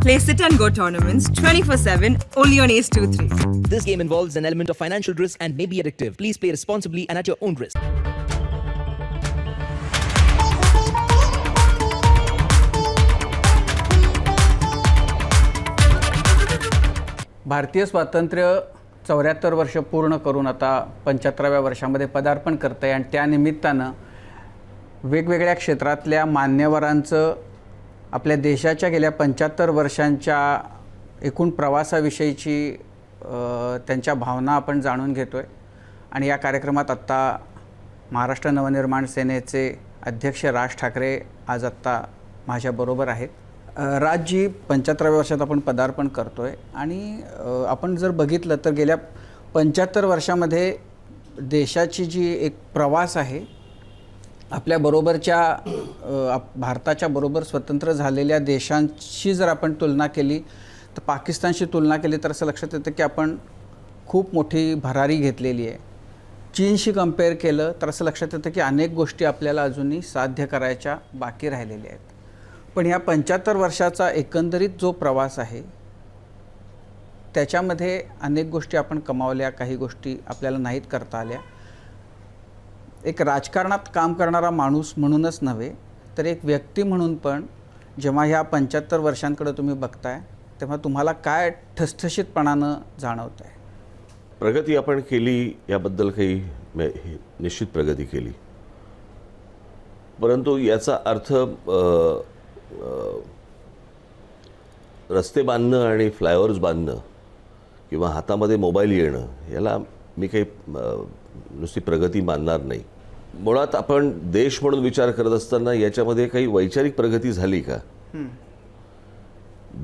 Play sit and go tournaments 24/7 only on Ace 2-3. This game involves an element of financial risk and may be addictive. Please play responsibly and at your own risk. भारतीय स्वातंत्र्य 74 वर्ष पूर्ण करून आता 75व्या वर्षामध्ये पदार्पण करतं आहे आणि त्यानिमित्तानं वेगवेगळ्या क्षेत्रातल्या मान्यवरांचं आपल्या देशाच्या गेल्या 75 वर्षांच्या एकूण प्रवासाविषयीची त्यांच्या भावना आपण जाणून घेतो आहे. आणि या कार्यक्रमात आत्ता महाराष्ट्र नवनिर्माण सेनेचे अध्यक्ष राज ठाकरे आज आत्ता माझ्याबरोबर आहेत. राजजी, 75व्या वर्षात आपण पदार्पण करतो आहे आणि आपण जर बघितलं तर गेल्या 75 वर्षामध्ये देशाची जी एक प्रवास आहे, आपल्याबरोबरच्या भारताच्या बरोबर स्वतंत्र झालेल्या देशांशी जर आपण तुलना केली तर पाकिस्तानशी तुलना केली तर असं लक्षात येतं की आपण खूप मोठी भरारी घेतलेली आहे. चीनशी कंपेअर केलं तर असं लक्षात येतं की अनेक गोष्टी आपल्याला अजूनही साध्य करायच्या बाकी राहिलेल्या आहेत. पण ह्या 75 वर्षाचा एकंदरीत जो प्रवास आहे त्याच्यामध्ये अनेक गोष्टी आपण कमावल्या, काही गोष्टी आपल्याला नाहीत करता आल्या. एक राजकारणात काम करणारा माणूस म्हणूनच नव्हे तर एक व्यक्ती म्हणून पण जेव्हा ह्या 75 वर्षांकडे तुम्ही बघताय तेव्हा तुम्हाला काय ठसठशीतपणानं जाणवत आहे? प्रगती आपण केली याबद्दल काही निश्चित प्रगती केली, परंतु याचा अर्थ रस्ते बांधणं आणि फ्लायओव्हर्स बांधणं किंवा हातामध्ये मोबाईल येणं याला मी काही नुसती प्रगती मानणार नाही. मुळात आपण देश म्हणून विचार करत असताना याच्यामध्ये काही वैचारिक प्रगती झाली का?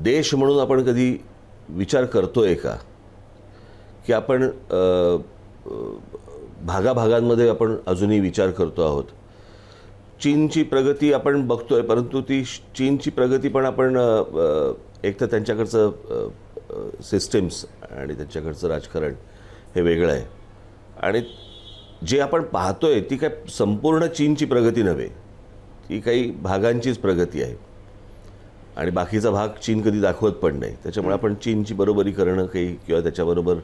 देश म्हणून आपण कधी विचार करतोय का की आपण भागाभागांमध्ये आपण अजूनही विचार करतो आहोत? चीनची प्रगती आपण बघतोय, परंतु ती चीनची प्रगती पण आपण एक तर त्यांच्याकडचं सिस्टीम्स आणि त्यांच्याकडचं राजकारण हे वेगळं आहे आणि जे आपण पाहतोय ती काय संपूर्ण चीनची प्रगती नव्हे, ती काही भागांचीच प्रगती आहे आणि बाकीचा भाग चीन कधी दाखवत पण नाही. त्याच्यामुळे आपण चीनची बरोबरी करणं काही किंवा त्याच्याबरोबर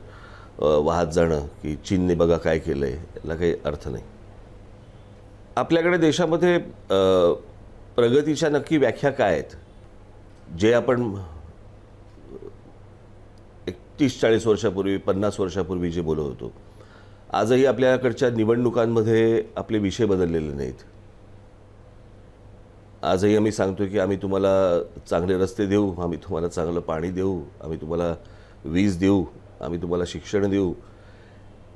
वाहत जाणं की चीनने बघा काय केलं आहे याला काही अर्थ नाही. आपल्याकडे देशामध्ये प्रगतीच्या नक्की व्याख्या काय आहेत? जे आपण 30-40 वर्षापूर्वी 50 वर्षापूर्वी जे बोलत होतो, आजही आपल्याकडच्या निवडणुकांमध्ये आपले विषय बदललेले नाहीत. आजही आम्ही सांगतो की आम्ही तुम्हाला चांगले रस्ते देऊ, आम्ही तुम्हाला चांगलं पाणी देऊ, आम्ही तुम्हाला वीज देऊ, आम्ही तुम्हाला शिक्षण देऊ.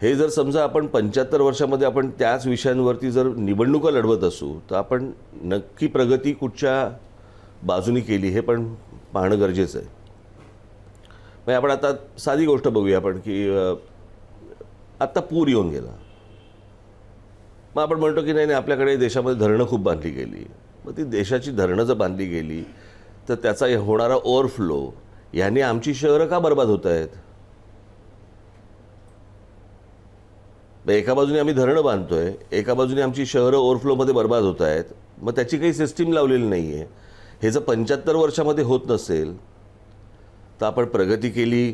हे जर समजा आपण 75 वर्षामध्ये आपण त्याच विषयांवरती जर निवडणुका लढवत असू तर आपण नक्की प्रगती कुठच्या बाजूनी केली हे पण पाहणं गरजेचं आहे. म्हणजे आपण आता साधी गोष्ट बघूया आपण की आत्ता पूर येऊन गेला, मग आपण म्हणतो की नाही आपल्याकडे देशामध्ये धरणं खूप बांधली गेली. मग ती देशाची धरणं जर बांधली गेली तर त्याचा होणारा ओव्हरफ्लो याने आमची शहरं का बर्बाद होत आहेत? एका बाजूने आम्ही धरणं बांधतोय, एका बाजूने आमची शहरं ओव्हरफ्लोमध्ये बर्बाद होत आहेत. मग त्याची काही सिस्टीम लावलेली नाही आहे. हे जर 75 वर्षामध्ये होत नसेल तर आपण प्रगती केली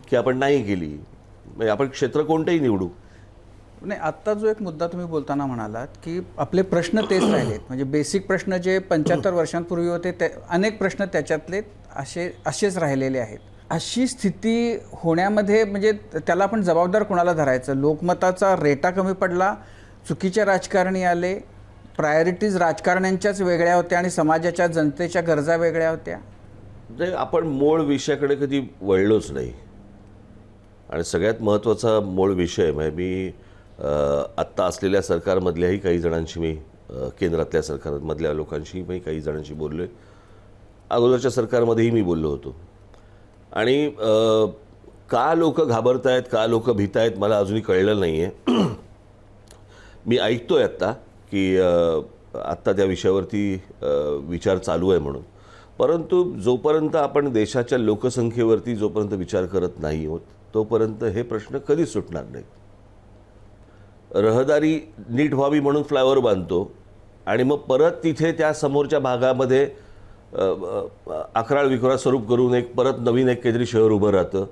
की आपण नाही केली? म्हणजे आपण क्षेत्र कोणतंही निवडू. नाही, आत्ता जो एक मुद्दा तुम्ही बोलताना म्हणालात की आपले प्रश्न तेच राहिलेत, म्हणजे बेसिक प्रश्न जे 75 वर्षांपूर्वी होते ते अनेक प्रश्न त्याच्यातले असेच राहिलेले आहेत. अशी स्थिती होण्यामध्ये म्हणजे त्याला आपण जबाबदार कोणाला धरायचं? लोकमताचा रेटा कमी पडला, चुकीचे राजकारणी आले, प्रायोरिटीज राजकारण्यांच्याच वेगळ्या होत्या आणि समाजाच्या जनतेच्या गरजा वेगळ्या होत्या? नाही, आपण मूळ विषयाकडे कधी वळलोच नाही. आणि सगळ्यात महत्त्वाचा मूळ विषय म्हणजे मी आत्ता असलेल्या सरकारमधल्याही काही जणांशी मी केंद्रातल्या सरकारमधल्या लोकांशी मी काही जणांशी बोललो आहे. अगोदरच्या सरकारमध्येही मी बोललो होतो. आणि का लोक घाबरत आहेत, का लोक भीत आहेत मला अजूनही कळलं नाही आहे. मी ऐकतो आहे आत्ता की आत्ता त्या विषयावरती विचार चालू आहे म्हणून, परंतु जोपर्यंत आपण देशाच्या लोकसंख्येवरती जोपर्यंत विचार करत नाही होत तोपर्यंत हे प्रश्न कधीच सुटणार नाहीत. रहदारी नीट व्हावी म्हणून फ्लायओव्हर बांधतो आणि मग परत तिथे त्या समोरच्या भागामध्ये अकराळ विक्राळ स्वरूप करून एक परत नवीन एक काहीतरी शहर उभं राहतं.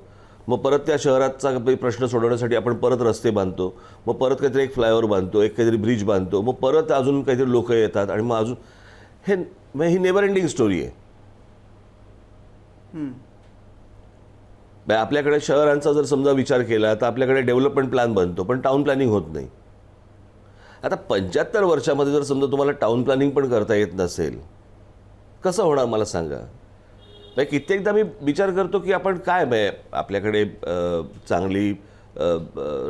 मग परत त्या शहराचा काही प्रश्न सोडवण्यासाठी आपण परत रस्ते बांधतो, मग परत काहीतरी एक फ्लायओव्हर बांधतो, एक काहीतरी ब्रिज बांधतो, मग परत अजून काहीतरी लोक येतात आणि मग अजून ही नेव्हर एंडिंग स्टोरी आहे. आपल्याकडे शहरांचा जर समजा विचार केला तर आपल्याकडे डेव्हलपमेंट प्लॅन बनतो, पण टाउन प्लॅनिंग होत नाही. आता 75 वर्षामध्ये जर समजा तुम्हाला टाउन प्लॅनिंग पण करता येत नसेल, कसं होणार मला सांगा. कित्येकदा मी विचार करतो की आपण काय आपल्याकडे चांगली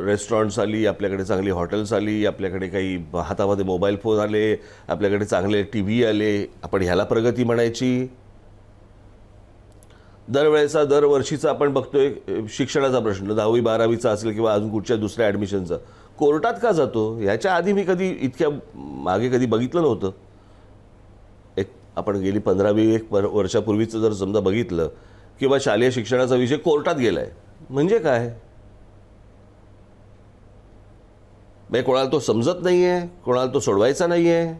रेस्टॉरंट्स आली, आपल्याकडे चांगली हॉटेल्स आली, आपल्याकडे काही हातामध्ये मोबाईल फोन आले, आपल्याकडे चांगले TV आले, आपण ह्याला प्रगती म्हणायची. दरवर्षीचा आपण बघतोय शिक्षणाचा प्रश्न, 10वी 12वीचा असेल किंवा अजून कुठच्या दुसऱ्या ॲडमिशनचा, कोर्टात का जातो. ह्याच्या आधी मी कधी इतक्या मागे कधी बघितलं नव्हतं. आपण गेली 15-20 वर्षापूर्वीचं जर समजा बघितलं किंवा शालेय शिक्षणाचा विषय कोर्टात गेलाय म्हणजे काय. कोणाला तो समजत नाही आहे, कोणाला तो सोडवायचा नाही आहे.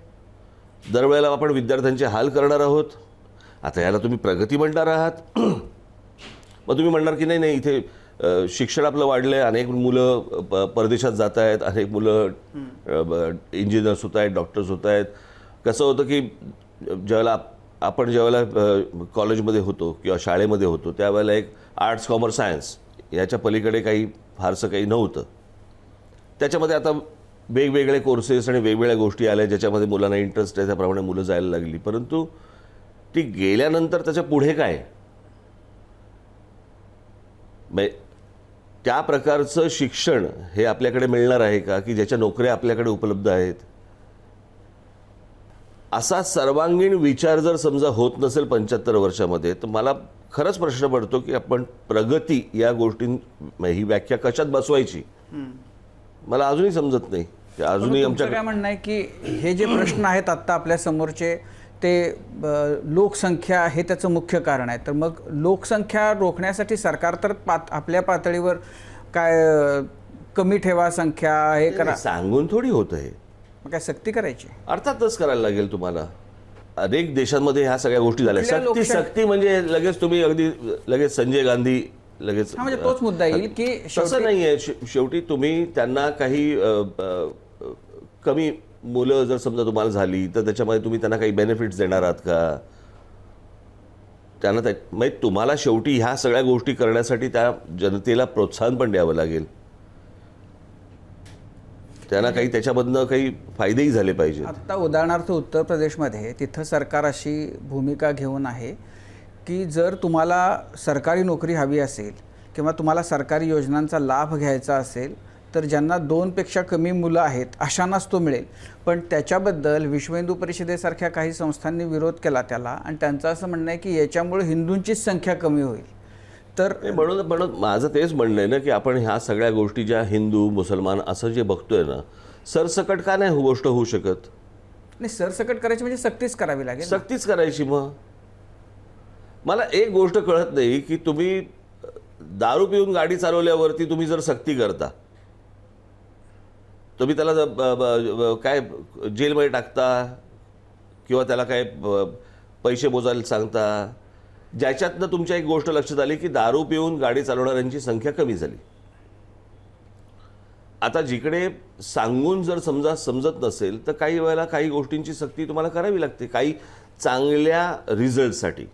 दरवेळेला आपण विद्यार्थ्यांचे हाल करणार आहोत. आता याला तुम्ही प्रगती म्हणणार आहात. मग तुम्ही म्हणणार की नाही इथे शिक्षण आपलं वाढलं आहे, अनेक मुलं परदेशात जात आहेत, अनेक मुलं इंजिनियर्स होत आहेत, डॉक्टर्स होत आहेत. कसं होतं की ज्यावेळेला कॉलेजमध्ये होतो किंवा शाळेमध्ये होतो त्यावेळेला एक आर्ट्स कॉमर्स सायन्स याच्या पलीकडे काही फारसं काही नव्हतं. त्याच्यामध्ये आता वेगवेगळे कोर्सेस आणि वेगवेगळ्या गोष्टी आल्या ज्याच्यामध्ये मुलांना इंटरेस्ट आहे, त्याप्रमाणे मुलं जायला लागली. परंतु ती गेल्यानंतर त्याच्या पुढे काय, त्या प्रकारचं शिक्षण हे आपल्याकडे मिळणार आहे का की ज्याच्या नोकऱ्या आपल्याकडे उपलब्ध आहेत. असा सर्वांगीण विचार जर समजा होत नसेल 75 वर्षामध्ये, तर मला खरंच प्रश्न पडतो की आपण प्रगती या गोष्टी ही व्याख्या कशात बसवायची मला अजूनही समजत नाही. अजूनही आमच्या काय म्हणणं आहे की हे जे प्रश्न आहेत आत्ता आपल्या समोरचे ते लोकसंख्या हे त्याचं मुख्य कारण आहे. तर मग लोकसंख्या रोखण्यासाठी सरकार तर आपल्या पातळीवर काय कमी ठेवा संख्या हे करा सांगून थोडी होतं. हे मग काय सक्ती करायची, अर्थातच करायला लागेल तुम्हाला. अनेक देशांमध्ये ह्या सगळ्या गोष्टी झाल्या. सक्ती म्हणजे लगेच तुम्ही अगदी लगेच संजय गांधी लगेच म्हणजे तोच मुद्दा येईल की तसं नाही आहे. शेवटी तुम्ही त्यांना काही कमी मुलं जर समजा तुम्हाला झाली तर त्याच्यामध्ये तुम्ही त्यांना काही बेनिफिट्स देणार आहात का. त्यांना म्हणजे तुम्हाला शेवटी ह्या सगळ्या गोष्टी करण्यासाठी त्या जनतेला प्रोत्साहन पण द्यावं लागेल. त्यांना काही त्याच्यामधनं काही फायदेही झाले पाहिजे. आत्ता उदाहरणार्थ उत्तर प्रदेशमध्ये तिथं सरकार अशी भूमिका घेऊन आहे की जर तुम्हाला सरकारी नोकरी हवी असेल किंवा तुम्हाला सरकारी योजनांचा लाभ घ्यायचा असेल तर ज्यांना 2पेक्षा कमी मुलं आहेत अशांनाच तो मिळेल. पण त्याच्याबद्दल विश्व हिंदू परिषदेसारख्या काही संस्थांनी विरोध केला त्याला आणि त्यांचं असं म्हणणं आहे की याच्यामुळे हिंदूंचीच संख्या कमी होईल. तर म्हणून माझं तेच म्हणणं आहे ना की आपण ह्या सगळ्या गोष्टी ज्या हिंदू मुसलमान असं जे बघतोय ना, सरसकट का नाही गोष्ट होऊ शकत. नाही, सरसकट करायची म्हणजे सक्तीच करावी लागेल. सक्तीच करायची. मग मला एक गोष्ट कळत नाही की तुम्ही दारू पिऊन गाडी चालवल्यावरती तुम्ही जर सक्ती करता, तुम्ही त्याला काय जेलमध्ये टाकता किंवा त्याला काय पैसे मोजायला सांगता, ज्याच्यातनं तुमच्या एक गोष्ट लक्षात आली की दारू पिऊन गाडी चालवणाऱ्यांची संख्या कमी झाली. आता जिकडे सांगून जर समजत नसेल तर काही वेळेला काही गोष्टींची सक्ती तुम्हाला करावी लागते काही चांगल्या रिझल्टसाठी.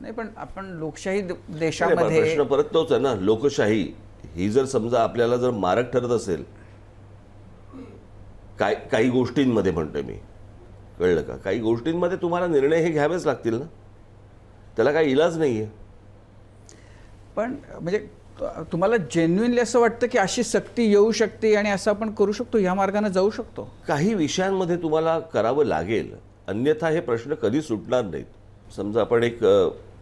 नाही, पण आपण लोकशाही देशामध्ये प्रश्न परत तोच आहे ना. लोकशाही ही जर समजा आपल्याला जर मारक ठरत असेल काही गोष्टींमध्ये, म्हणतोय मी, कळलं का, काही गोष्टींमध्ये तुम्हाला निर्णय हे घ्यावेच लागतील ना, त्याला काही इलाज नाही आहे. पण म्हणजे तुम्हाला जेन्युइनली असं वाटतं की अशी सक्ती येऊ शकते आणि असं आपण करू शकतो, ह्या मार्गाने जाऊ शकतो. काही विषयांमध्ये तुम्हाला करावं लागेल, अन्यथा हे प्रश्न कधी सुटणार नाहीत. समजा आपण एक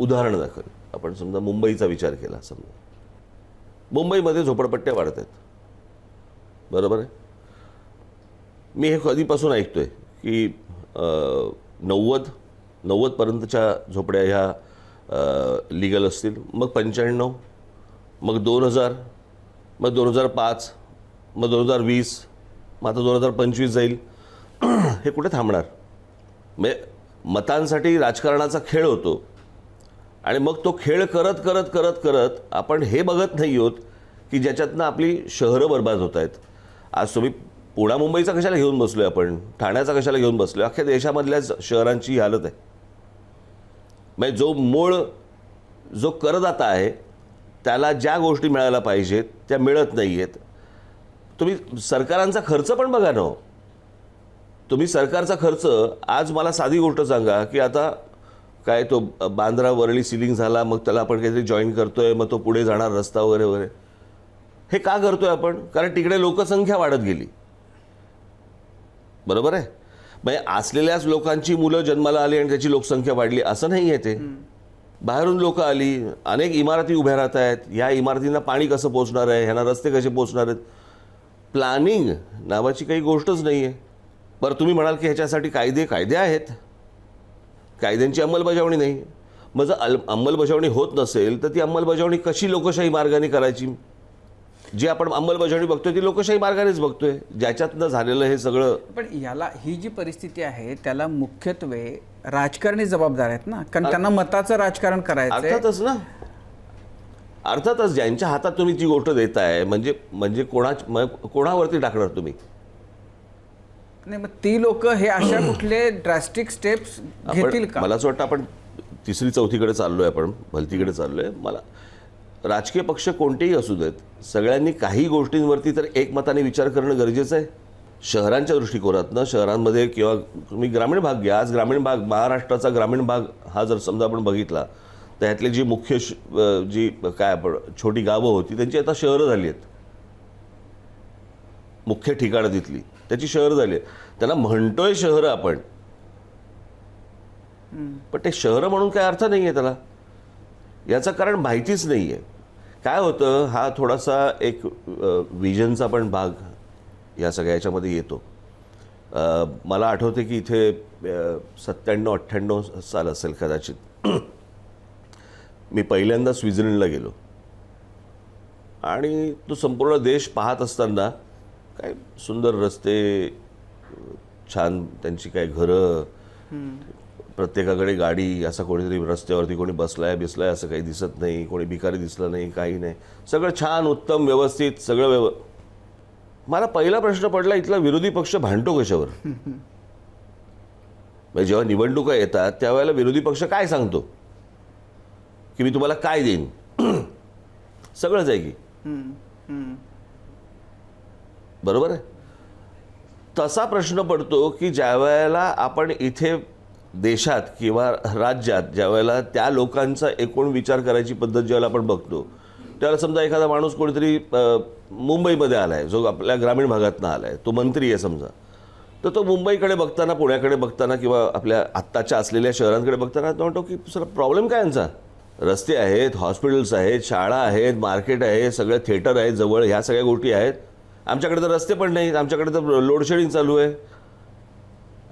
उदाहरण दाखल, आपण समजा मुंबईचा विचार केला. समजा मुंबईमध्ये झोपडपट्ट्या वाढत आहेत, बरोबर आहे. मी हे कधीपासून ऐकतोय की 90पर्यंतच्या झोपड्या ह्या लीगल असतील, मग 95, मग 2000, मग 2005, मग 2020, मग आता 2025 जाईल. हे कुठे थांबणार. म्हणजे मतांसाठी राजकारणाचा खेळ होतो आणि मग तो खेळ करत करत करत करत आपण हे बघत नाही आहोत की ज्याच्यातनं आपली शहरं बर्बाद होत आहेत. आज तुम्ही पुणा मुंबईचा कशाला घेऊन बसलोय, आपण ठाण्याचा कशाला घेऊन बसलोय, अख्ख्या देशामधल्याच शहरांची ही हालत आहे. म्हणजे जो करदाता आहे त्याला ज्या गोष्टी मिळायला पाहिजेत त्या मिळत नाही आहेत. तुम्ही सरकारांचा खर्च पण बघा ना. तुम्ही सरकारचा खर्च, आज मला साधी गोष्ट सांगा की आता काय तो बांद्रा वरळी सिलिंग झाला, मग त्याला आपण काहीतरी जॉईन करतोय, मग तो पुढे जाणार रस्ता वगैरे वगैरे. हे का करतोय आपण? कारण तिकडे लोकसंख्या वाढत गेली. बरोबर आहे. म्हणजे असलेल्याच लोकांची मुलं जन्माला आली आणि त्याची लोकसंख्या वाढली असं नाही आहे. ते बाहेरून लोक आली, अनेक इमारती उभ्या राहत आहेत. ह्या इमारतींना पाणी कसं पोचणार आहे, ह्यांना रस्ते कसे पोचणार आहेत, प्लॅनिंग नावाची काही गोष्टच नाही आहे. बरं तुम्ही म्हणाल की ह्याच्यासाठी कायदे आहेत, कायद्यांची अंमलबजावणी नाही. मग जर अंमलबजावणी होत नसेल तर ती अंमलबजावणी कशी लोकशाही मार्गाने करायची? जी आपण अंमलबजावणी बघतोय ती लोकशाही मार्गानेच बघतोय, ज्याच्यातनं झालेलं हे सगळं. पण याला ही जी परिस्थिती आहे त्याला मुख्यत्वे राजकारणी जबाबदार आहेत ना, कारण त्यांना मताचं राजकारण करायचं. अर्थातच ना, अर्थातच. ज्यांच्या हातात तुम्ही जी गोष्ट देताय म्हणजे कोणावरती टाकणार तुम्ही? नाही, मग ती लोक हे अशा कुठले ड्रास्टिक स्टेप्स घेतील का? मला असं वाटतं आपण तिसरी चौथीकडे चाललोय, आपण भलतीकडे चाललोय. मला राजकीय पक्ष कोणतेही असू देत, सगळ्यांनी काही गोष्टींवरती तर एकमताने विचार करणं गरजेचं आहे. शहरांच्या दृष्टिकोनातनं, शहरांमध्ये किंवा तुम्ही ग्रामीण भाग घ्या. आज ग्रामीण भाग, महाराष्ट्राचा ग्रामीण भाग हा जर समजा आपण बघितला तर ह्यातले जी मुख्य जी काय आपण छोटी गावं होती त्यांची आता शहरं झाली आहेत. मुख्य ठिकाणं तिथली त्याची शहरं झाली आहेत. त्यांना म्हणतोय शहरं आपण, पण ते शहरं म्हणून काय अर्थ नाही आहे त्याला. याचं कारण माहितीच नाही आहे. काय होतं, हा थोडासा एक विजनचा पण भाग या सगळ्या याच्यामध्ये येतो. मला आठवते की इथे 97-98 साल असेल कदाचित, मी पहिल्यांदा स्वित्झर्लंडला गेलो आणि तो संपूर्ण देश पाहत असताना काय सुंदर रस्ते, छान त्यांची काय घरं, प्रत्येकाकडे गाडी, असा कोणीतरी रस्त्यावरती कोणी बिसलाय असं काही दिसत नाही, कोणी भिकारी दिसलं नाही, काही नाही, सगळं छान उत्तम व्यवस्थित सगळं मला पहिला प्रश्न पडला, इथला विरोधी पक्ष भांडतो कशावर? म्हणजे जेव्हा निवडणुका येतात त्यावेळेला विरोधी पक्ष काय सांगतो की मी तुम्हाला काय देईन, सगळंच आहे की. बरोबर आहे. तसा प्रश्न पडतो की ज्या वेळेला आपण इथे देशात किंवा राज्यात ज्या वेळेला त्या लोकांचा एकूण विचार करायची पद्धत ज्यावेळेला आपण बघतो, त्यावेळेला समजा एखादा माणूस कोणीतरी मुंबईमध्ये आला आहे, जो आपल्या ग्रामीण भागातनं आला आहे, तो मंत्री आहे समजा, तर तो मुंबईकडे बघताना, पुण्याकडे बघताना किंवा आपल्या आत्ताच्या असलेल्या शहरांकडे बघताना तो म्हणतो की सर प्रॉब्लेम काय यांचा? रस्ते आहेत, हॉस्पिटल्स आहेत, शाळा आहेत, मार्केट आहे, सगळे थिएटर आहेत जवळ, ह्या सगळ्या गोष्टी आहेत. आमच्याकडे तर रस्ते पण नाहीत, आमच्याकडे तर लोडशेडिंग चालू आहे,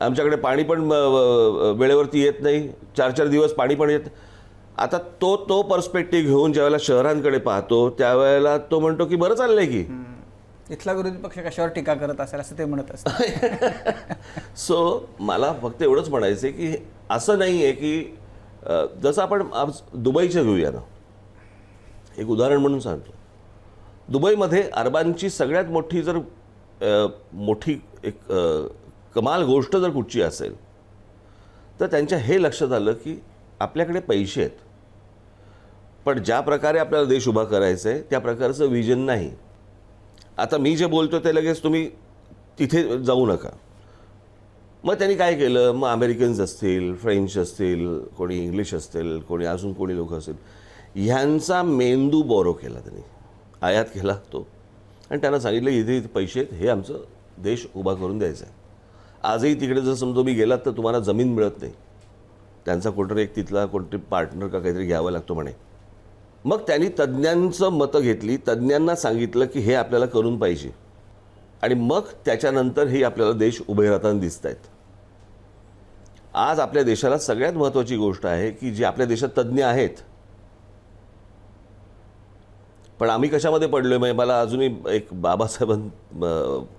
आमच्याकडे पाणी पण वेळेवरती येत नाही, 4-4 दिवस पाणी पण येत. आता तो पर्स्पेक्टिव्ह घेऊन ज्यावेळेला शहरांकडे पाहतो त्यावेळेला तो म्हणतो की बरं चाललंय की. इथला विरोधी पक्ष कशावर टीका करत असेल असं ते म्हणत असतात. सो मला फक्त एवढंच म्हणायचं आहे की असं नाही आहे की जसं आपण आज दुबईचं घेऊया ना, एक उदाहरण म्हणून सांगतो. दुबईमध्ये अरबांची सगळ्यात मोठी जर मोठी एक कमाल गोष्ट जर कुठची असेल तर त्यांच्या हे लक्षात आलं की आपल्याकडे पैसे आहेत, पण ज्या प्रकारे आपल्याला देश उभा करायचा आहे त्या प्रकारचं विजन नाही. आता मी जे बोलतो ते लगेच तुम्ही तिथे जाऊ नका. मग त्यांनी काय केलं, मग अमेरिकन्स असतील, फ्रेंच असतील, कोणी इंग्लिश असतील, कोणी अजून कोणी लोक असतील, ह्यांचा मेंदू बोरो केला, त्यांनी आयात केला तो, आणि त्यांना सांगितलं इथे पैसे आहेत, हे आमचं देश उभा करून द्यायचं आहे. आजही तिकडे जर समजा मी गेलात तर तुम्हाला जमीन मिळत नाही, त्यांचा कोणतरी एक तिथला कोणतरी पार्टनर का काहीतरी घ्यावं लागतो म्हणे. मग त्यांनी तज्ज्ञांचं मतं घेतली, तज्ज्ञांना सांगितलं की हे आपल्याला करून पाहिजे, आणि मग त्याच्यानंतर हे आपल्याला देश उभे राहताना दिसत आहेत. आज आपल्या देशाला सगळ्यात महत्त्वाची गोष्ट आहे की जे आपल्या देशात तज्ज्ञ आहेत, पण आम्ही कशामध्ये पडलो आहे. म्हणजे मला अजूनही एक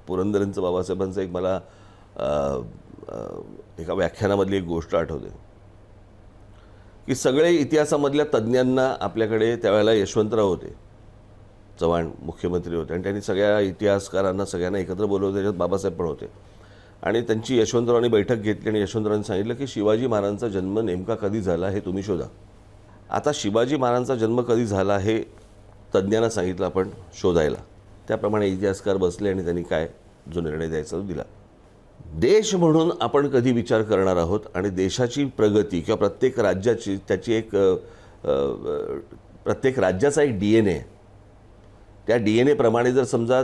पुरंदरेंचं बाबासाहेबांचं एक मला एका व्याख्यानामधली एक गोष्ट आठवते की सगळे इतिहासामधल्या तज्ज्ञांना आपल्याकडे त्यावेळेला यशवंतराव होते, चव्हाण मुख्यमंत्री होते, आणि त्यांनी सगळ्या इतिहासकारांना सगळ्यांना एकत्र बोलवलं. त्याच्यात बाबासाहेब पण होते. आणि त्यांची यशवंतरावांनी बैठक घेतली आणि यशवंतरावांनी सांगितलं की शिवाजी महाराजांचा जन्म नेमका कधी झाला हे तुम्ही शोधा. आता शिवाजी महाराजांचा जन्म कधी झाला हे तज्ज्ञांना सांगितलं आपण शोधायला. त्याप्रमाणे इतिहासकार बसले आणि त्यांनी काय जो निर्णय द्यायचा तो दिला. देश म्हणून आपण कधी विचार करणार आहोत आणि देशाची प्रगती किंवा प्रत्येक राज्याची त्याची एक प्रत्येक राज्याचा एक DNA आहे. त्या DNA प्रमाणे जर समजा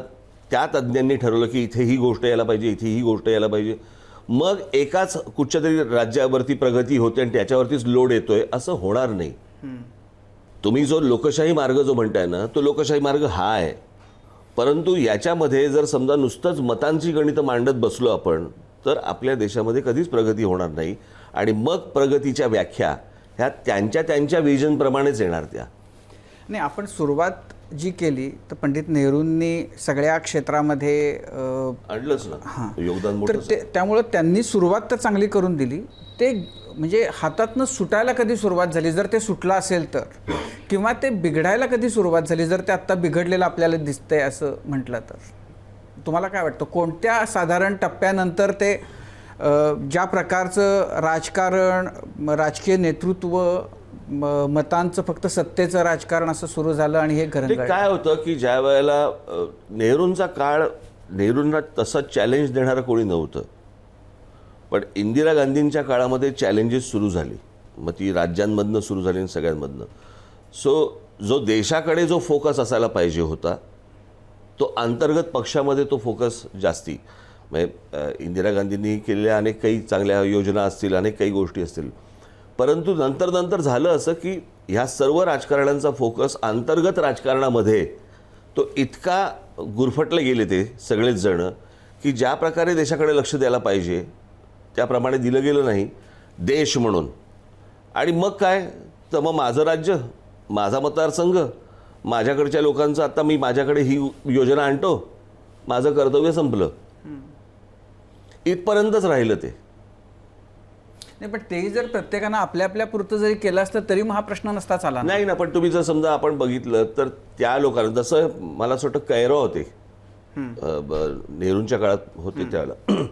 त्या तज्ज्ञांनी ठरवलं की इथे ही गोष्ट यायला पाहिजे, इथे ही गोष्ट यायला पाहिजे, मग एकाच कुठच्यातरी राज्यावरती प्रगती होते आणि त्याच्यावरतीच लोड येतोय असं होणार नाही. तुम्ही जो लोकशाही मार्ग जो म्हणताय ना तो लोकशाही मार्ग हा आहे. परंतु याच्यामध्ये जर समजा नुसतंच मतांची गणितं मांडत बसलो आपण तर आपल्या देशामध्ये कधीच प्रगती होणार नाही. आणि मग प्रगतीच्या व्याख्या ह्या त्यांच्या त्यांच्या विजनप्रमाणेच येणार. त्या नाही, आपण सुरुवात जी केली तर पंडित नेहरूंनी सगळ्या क्षेत्रामध्ये आणलंच ना योगदान तर मोठं. त्यामुळं त्यांनी सुरुवात तर चांगली करून दिली. ते म्हणजे हातातनं सुटायला कधी सुरुवात झाली जर ते सुटलं असेल तर, किंवा ते बिघडायला कधी सुरुवात झाली जर ते आत्ता बिघडलेलं आपल्याला दिसतंय असं म्हटलं तर, तुम्हाला काय वाटतं कोणत्या साधारण टप्प्यानंतर ते ज्या प्रकारचं राजकारण, राजकीय नेतृत्व, मतांचं फक्त सत्तेचं राजकारण असं सुरू झालं आणि हे घरंगळलं? काय होतं की ज्या वेळेला नेहरूंचा काळ, नेहरूंना तसं चॅलेंज देणारं कोणी नव्हतं. पण इंदिरा गांधींच्या काळामध्ये चॅलेंजेस सुरू झाली. मग ती राज्यांमधनं सुरू झाली आणि सगळ्यांमधनं. सो जो देशाकडे जो फोकस असायला पाहिजे होता तो अंतर्गत पक्षामध्ये तो फोकस जास्ती. म्हणजे इंदिरा गांधींनी केलेल्या अनेक काही चांगल्या योजना असतील, अनेक काही गोष्टी असतील. परंतु नंतर झालं असं की ह्या सर्व राजकारण्यांचा फोकस अंतर्गत राजकारणामध्ये तो इतका गुरफटले गेले ते सगळेच जण की ज्या प्रकारे देशाकडे लक्ष द्यायला पाहिजे त्याप्रमाणे दिलं गेलं नाही देश म्हणून. आणि मग काय तर मग माझं राज्य, माझा मतदारसंघ, माझ्याकडच्या लोकांचं आता मी माझ्याकडे ही योजना आणतो, माझं कर्तव्य संपलं, इथपर्यंतच राहिलं ते. नाही, पण तेही जर प्रत्येकानं आपल्या आपल्या पुरतं जरी केलं असतं तरी मग हा प्रश्न नसताच आला नाही ना. पण तुम्ही जर समजा आपण बघितलं तर त्या लोकांना, जसं मला असं वाटतं कैरो होते नेहरूंच्या काळात होते त्यावेळेला,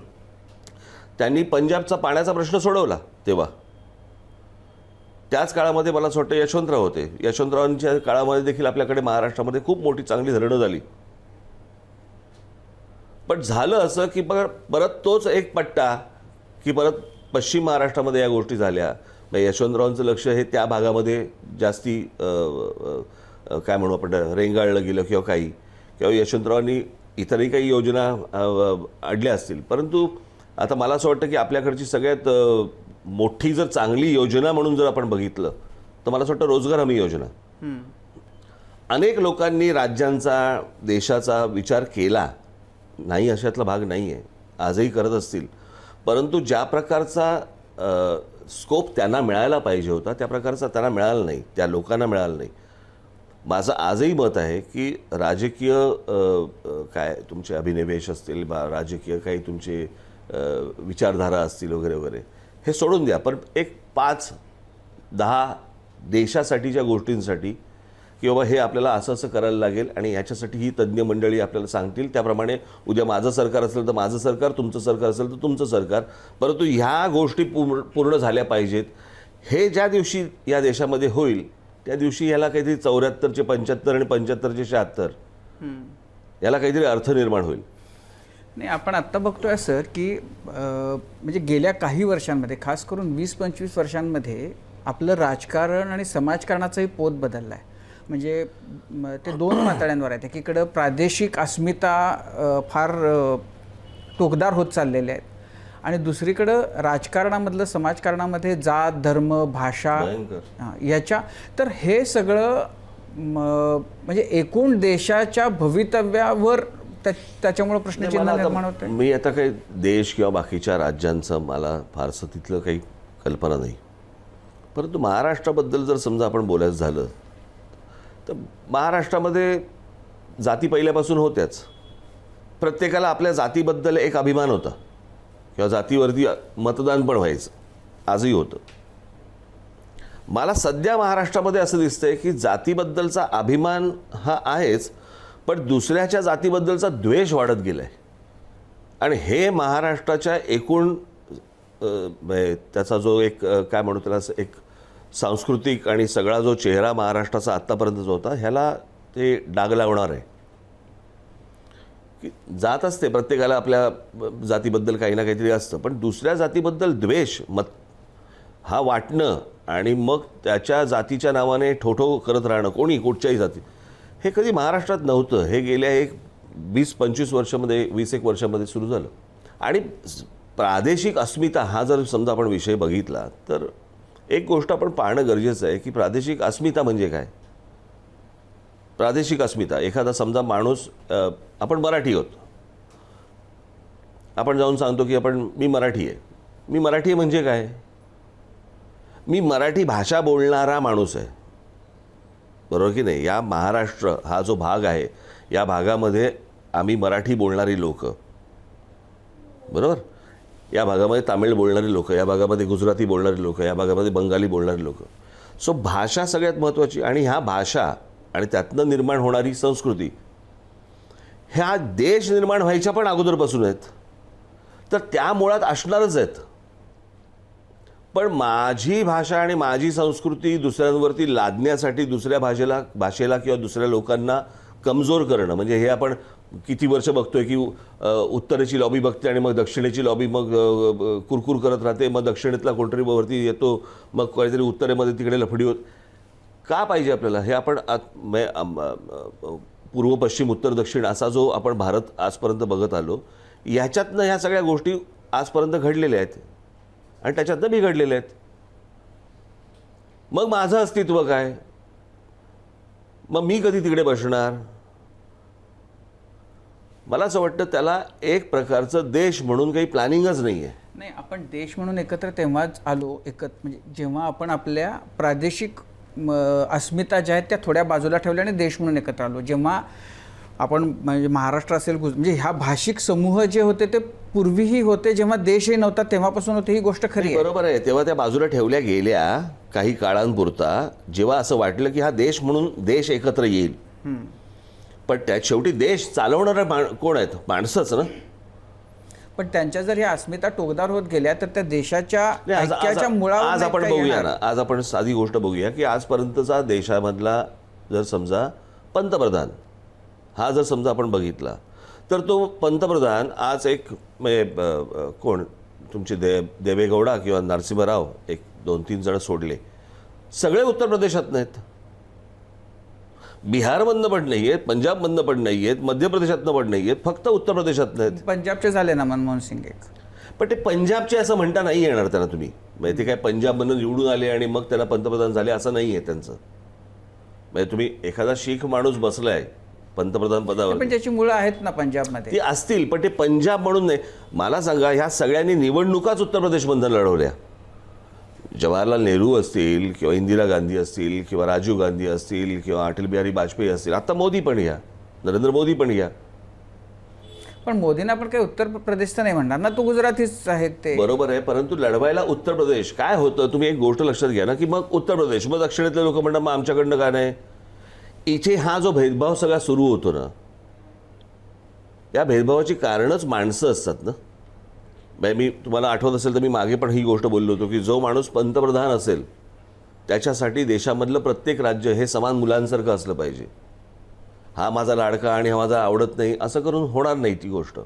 त्यांनी पंजाबचा पाण्याचा प्रश्न सोडवला तेव्हा. त्याच काळामध्ये मला असं वाटतं यशवंतराव होते. यशवंतरावांच्या काळामध्ये देखील आपल्याकडे महाराष्ट्रामध्ये खूप मोठी चांगली धरणं झाली. पण झालं असं की परत तोच एक पट्टा की परत पश्चिम महाराष्ट्रामध्ये या गोष्टी झाल्या. यशवंतरावांचं लक्ष हे त्या भागामध्ये जास्ती काय म्हणू आपण रेंगाळलं गेलं किंवा यशवंतरावांनी इतरही काही योजना आणल्या असतील. परंतु आता मला असं वाटतं की आपल्याकडची सगळ्यात मोठी जर चांगली योजना म्हणून जर आपण बघितलं तर मला असं वाटतं रोजगार हमी योजना. अनेक लोकांनी राज्यांचा, देशाचा विचार केला नाही अशातला भाग नाही आहे, आजही करत असतील. परंतु ज्या प्रकारचा स्कोप त्यांना मिळायला पाहिजे होता त्या प्रकारचा त्यांना मिळाला नाही, त्या लोकांना मिळाला नाही. माझं आजही मत आहे की राजकीय काय तुमचे अभिनिवेश असतील बा राजकीय काही तुमचे विचारधारा असतील वगैरे वगैरे हे सोडून द्या. पण एक 5-10 देशासाठीच्या गोष्टींसाठी की बाबा हे आपल्याला असं असं करायला लागेल आणि ह्याच्यासाठी ही तज्ज्ञ मंडळी आपल्याला सांगतील, त्याप्रमाणे उद्या माझं सरकार असेल तर माझं सरकार, तुमचं सरकार असेल तर तुमचं सरकार. परंतु ह्या गोष्टी पूर्ण झाल्या पाहिजेत. हे ज्या दिवशी या देशामध्ये होईल त्या दिवशी याला काहीतरी 74चे 75 आणि 75चे 76 याला काहीतरी अर्थ निर्माण होईल. नाही, आपण आत्ता बघतोय सर की म्हणजे गेल्या काही वर्षांमध्ये, खास करून 20-25 वर्षांमध्ये आपलं राजकारण आणि समाजकारणाचाही पोत बदलला आहे. म्हणजे ते 2 पातळ्यांवर आहेत. एकीकडं प्रादेशिक अस्मिता फार टोकदार होत चाललेल्या आहेत आणि दुसरीकडं राजकारणामधलं, समाजकारणामध्ये जात, धर्म, भाषा याच्या, तर हे सगळं म्हणजे एकूण देशाच्या भवितव्यावर त्याच्यामुळे प्रश्नचिन्ह निर्माण होतं. मी आता काही देश किंवा बाकीच्या राज्यांचं मला फारसं तिथलं काही कल्पना नाही. परंतु महाराष्ट्राबद्दल जर समजा आपण बोलायचं झालं तर महाराष्ट्रामध्ये जाती पहिल्यापासून होत्याच. प्रत्येकाला आपल्या जातीबद्दल एक अभिमान होता किंवा जातीवरती मतदान पण व्हायचं, आजही होतं. मला सध्या महाराष्ट्रामध्ये असं दिसतंय की जातीबद्दलचा अभिमान हा आहेच, पण दुसऱ्याच्या जातीबद्दलचा द्वेष वाढत गेला आहे. आणि हे महाराष्ट्राच्या एकूण त्याचा जो एक काय म्हणू त्याला एक सांस्कृतिक आणि सगळा जो चेहरा महाराष्ट्राचा आत्तापर्यंतचा होता, ह्याला ते डाग लावणार आहे. की जात असते प्रत्येकाला आपल्या जातीबद्दल काही ना काहीतरी असतं, पण दुसऱ्या जातीबद्दल द्वेष हा वाटणं आणि मग त्याच्या जातीच्या नावाने ठोठो करत राहणं कोणी कुठच्याही जाती, हे कधी महाराष्ट्रात नव्हतं. हे गेल्या 20-25 वर्षामध्ये 20-1 वर्षामध्ये सुरू झालं. आणि प्रादेशिक अस्मिता हा जर समजा आपण विषय बघितला तर एक गोष्ट आपण पाहणं गरजेचं आहे की प्रादेशिक अस्मिता म्हणजे काय. प्रादेशिक अस्मिता, एखादा समजा माणूस, आपण मराठी आहोत, आपण जाऊन सांगतो की मी मराठी आहे. मी मराठी आहे म्हणजे काय, मी मराठी भाषा बोलणारा माणूस आहे, बरोबर की नाही. या महाराष्ट्र हा जो भाग आहे, या भागामध्ये आम्ही मराठी बोलणारी लोक, बरोबर, या भागामध्ये तामिळ बोलणारी लोक, या भागामध्ये गुजराती बोलणारी लोक, या भागामध्ये बंगाली बोलणारी लोक. सो भाषा सगळ्यात महत्त्वाची. आणि ह्या भाषा आणि त्यातनं निर्माण होणारी संस्कृती ह्या देश निर्माण व्हायच्या पण अगोदरपासून आहेत, तर त्या मुळात असणारच आहेत. पण माझी भाषा आणि माझी संस्कृती दुसऱ्यांवरती लादण्यासाठी दुसऱ्या भाषेला किंवा दुसऱ्या लोकांना कमजोर करणं, म्हणजे हे आपण किती वर्ष बघतोय की उत्तरेची लॉबी बघते आणि मग दक्षिणेची लॉबी मग कुरकुर करत राहते, मग दक्षिणेतला कोणतरी वरती येतो, मग काहीतरी उत्तरेमध्ये तिकडे लफडी होत. का पाहिजे आपल्याला हे? आपण पूर्व पश्चिम उत्तर दक्षिण असा जो आपण भारत आजपर्यंत बघत आलो, ह्याच्यातनं ह्या सगळ्या गोष्टी आजपर्यंत घडलेल्या आहेत आणि त्याच्यातनं बिघडलेल्या आहेत. मग माझं अस्तित्व काय, मग मी कधी तिकडे बसणार? मला असं वाटतं त्याला एक प्रकारचं देश म्हणून काही प्लॅनिंगच नाही आहे. नाही, आपण देश म्हणून एकत्र तेव्हाच आलो म्हणजे जेव्हा आपण आपल्या प्रादेशिक अस्मिता ज्या आहेत त्या थोड्या बाजूला ठेवल्या आणि देश म्हणून एकत्र आलो. जेव्हा आपण म्हणजे महाराष्ट्र असेल, म्हणजे ह्या भाषिक समूह जे होते ते पूर्वीही होते, जेव्हा देशही नव्हता तेव्हापासून होते, ही गोष्ट खरी आहे. बरोबर आहे. तेव्हा त्या बाजूला ठेवल्या गेल्या काही काळांपुरता, जेव्हा असं वाटलं की हा देश म्हणून देश एकत्र येईल. पण त्यात शेवटी देश चालवणारा कोण आहेत? माणसंच ना. पण त्यांच्या जर ह्या अस्मिता टोकदार होत गेल्या तर त्या देशाच्या ऐक्याच्या मुळावर आज आपण बघूया ना, आज आपण साधी गोष्ट बघूया की आजपर्यंतचा देशामधला जर समजा पंतप्रधान हा जर समजा आपण बघितला तर तो पंतप्रधान आज एक कोण तुमचे देवेगौडा किंवा नरसिंहराव, 1-2-3 जण सोडले, सगळे उत्तर प्रदेशात नाहीत, बिहारमधनं पण नाही आहेत, पंजाबमधनं पण नाही आहेत, मध्य प्रदेशातनं पण नाही आहेत, फक्त उत्तर प्रदेशात नाहीत. पंजाबचे झाले ना मनमोहन सिंग एक. पण ते पंजाबचे असं म्हणता नाही येणार त्यांना. तुम्ही म्हणजे ते काय पंजाबमधनं निवडून आले आणि मग त्यांना पंतप्रधान झाले असं नाही आहे त्यांचं. म्हणजे तुम्ही एखादा शीख माणूस बसलाय पंतप्रधान पदावर, पण त्याची मुळं आहेत ना पंजाबमध्ये, ती असतील, पण ते पंजाब म्हणून नाही. मला सांगा, ह्या सगळ्यांनी निवडणुकाच उत्तर प्रदेशमधून लढवल्या. जवाहरलाल नेहरू असतील किंवा इंदिरा गांधी असतील किंवा राजीव गांधी असतील किंवा अटल बिहारी वाजपेयी असतील, आता मोदी पण घ्या, नरेंद्र मोदी पण घ्या. पण मोदींना पण काही उत्तर प्रदेशचं नाही म्हणणार ना, तो गुजरातीच आहेत ते. बरोबर आहे, परंतु लढवायला उत्तर प्रदेश काय होतं, तुम्ही एक गोष्ट लक्षात घ्या ना, की मग उत्तर प्रदेश, मग दक्षिणेतले लोक म्हणतात मग आमच्याकडनं का नाही. इथे हा जो भेदभाव सगळा सुरू होतो ना, या भेदभावाची कारणच माणसं असतात ना. मी तुम्हाला आठवत असेल तर मी मागे पण ही गोष्ट बोललो होतो की जो माणूस पंतप्रधान असेल त्याच्यासाठी देशामधलं प्रत्येक राज्य हे समान मुलांसारखं असलं पाहिजे. हा माझा लाडका आणि हा माझा आवडत नाही असं करून होणार नाही ती गोष्ट.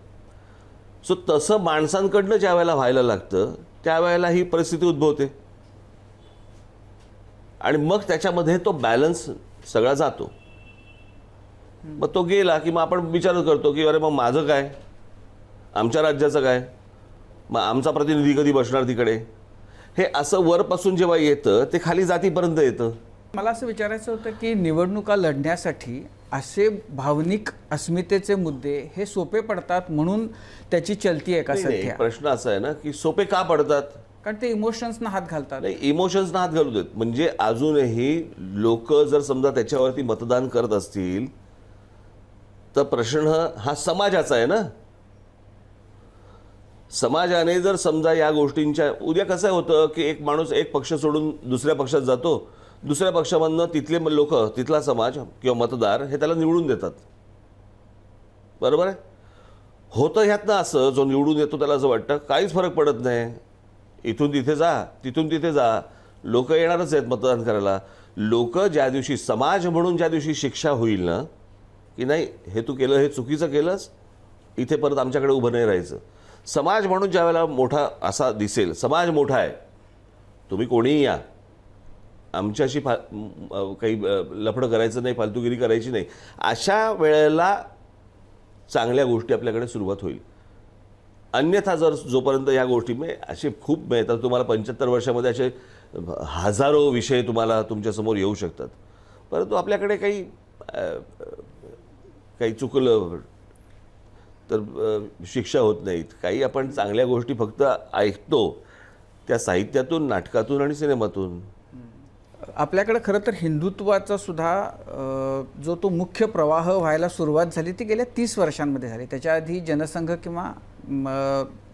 सो तसं माणसांकडनं ज्या वेळेला व्हायला लागतं त्यावेळेला ही परिस्थिती उद्भवते आणि मग त्याच्यामध्ये तो बॅलन्स सगळा जातो. मग तो गेला की मग आपण विचार करतो की अरे मग माझं काय, आमच्या राज्याचं काय, मग आमचा प्रतिनिधी कधी बसणार तिकडे. हे असं वरपासून जेव्हा येतं ते खाली जातीपर्यंत येतं. मला असं विचारायचं होतं की निवडणुका लढण्यासाठी असे भावनिक अस्मितेचे मुद्दे हे सोपे पडतात म्हणून त्याची चलती आहे का सध्या? प्रश्न असा आहे ना की सोपे का पडतात? कारण ते इमोशन्सना हात घालतात. नाही, इमोशन्सना हात घालू देत. म्हणजे अजूनही लोक जर समजा त्याच्यावरती मतदान करत असतील तर प्रश्न हा समाजाचा आहे ना. समाजाने जर समजा या गोष्टींच्या, उद्या कसं होतं की एक माणूस एक पक्ष सोडून दुसऱ्या पक्षात जातो, दुसऱ्या पक्षामधनं तिथले लोक, तिथला समाज किंवा मतदार हे त्याला निवडून देतात. बरोबर आहे. होतं ह्यातनं असं, जो निवडून येतो त्याला असं वाटतं काहीच फरक पडत नाही, इथून तिथे जा, तिथून तिथे जा, लोक येणारच आहेत मतदान करायला. लोक ज्या दिवशी, समाज म्हणून ज्या दिवशी शिक्षा होईल ना, की नाही हे तू केलं, हे चुकीचं केलंस, इथे परत आमच्याकडे उभं नाही राहायचं, समाज म्हणून ज्या वेळेला मोठा असा दिसेल, समाज मोठा आहे, तुम्ही कोणीही या, आमच्याशी काही लफडं करायचं नाही, फालतूगिरी करायची नाही, अशा वेळेला चांगल्या गोष्टी आपल्याकडे सुरुवात होईल. अन्यथा जर जोपर्यंत या गोष्टी असे खूप मिळतात, तुम्हाला 75 वर्षामध्ये असे हजारो विषय तुम्हाला तुमच्यासमोर येऊ शकतात, परंतु आपल्याकडे काही चुकलं तर शिक्षा होत नाहीत. काही आपण चांगल्या गोष्टी फक्त ऐकतो त्या साहित्यातून, नाटकातून आणि सिनेमातून. आपल्याकडे खरं तर हिंदुत्वाचा सुद्धा जो तो मुख्य प्रवाह व्हायला सुरुवात झाली ती गेल्या 30 वर्षांमध्ये झाली. त्याच्या आधी जनसंघ किंवा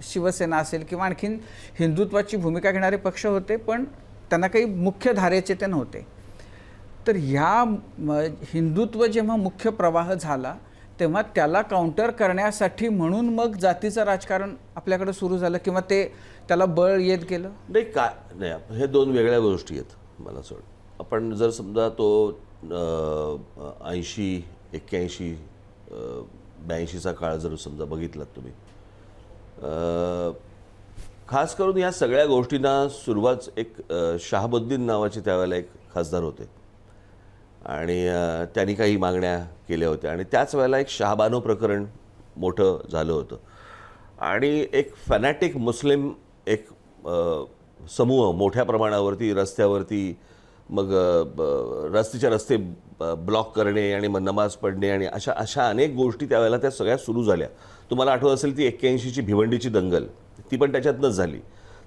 शिवसेना असेल किंवा आणखीन हिंदुत्वाची भूमिका घेणारे पक्ष होते, पण त्यांना काही मुख्य धारेचे ते नव्हते. तर ह्या हिंदुत्व जेव्हा मुख्य प्रवाह झाला तेव्हा त्याला काउंटर करण्यासाठी म्हणून मग जातीचं राजकारण आपल्याकडे सुरू झालं किंवा त्याला बळ येत गेलं. नाही, हे दोन वेगळ्या गोष्टी आहेत मला असं वाटतं. आपण जर समजा तो 80, 81, 82चा काळ जर समजा बघितलात तुम्ही, खास करून या सगळ्या गोष्टींना सुरुवात एक शहाबुद्दीन नावाचे त्यावेळेला एक खासदार होते आणि त्यांनी काही मागण्या केल्या होत्या आणि त्याच वेळेला एक शहाबानो प्रकरण मोठं झालं होतं आणि एक फॅनॅटिक मुस्लिम एक समूह मोठ्या प्रमाणावरती रस्त्यावरती, मग रस्त्याच्या रस्ते ब्लॉक करणे आणि मग नमाज पडणे आणि अशा अनेक गोष्टी त्यावेळेला त्या सगळ्या सुरू झाल्या. तुम्हाला आठवत असेल ती 81ची भिवंडीची दंगल, ती पण त्याच्यातनंच झाली,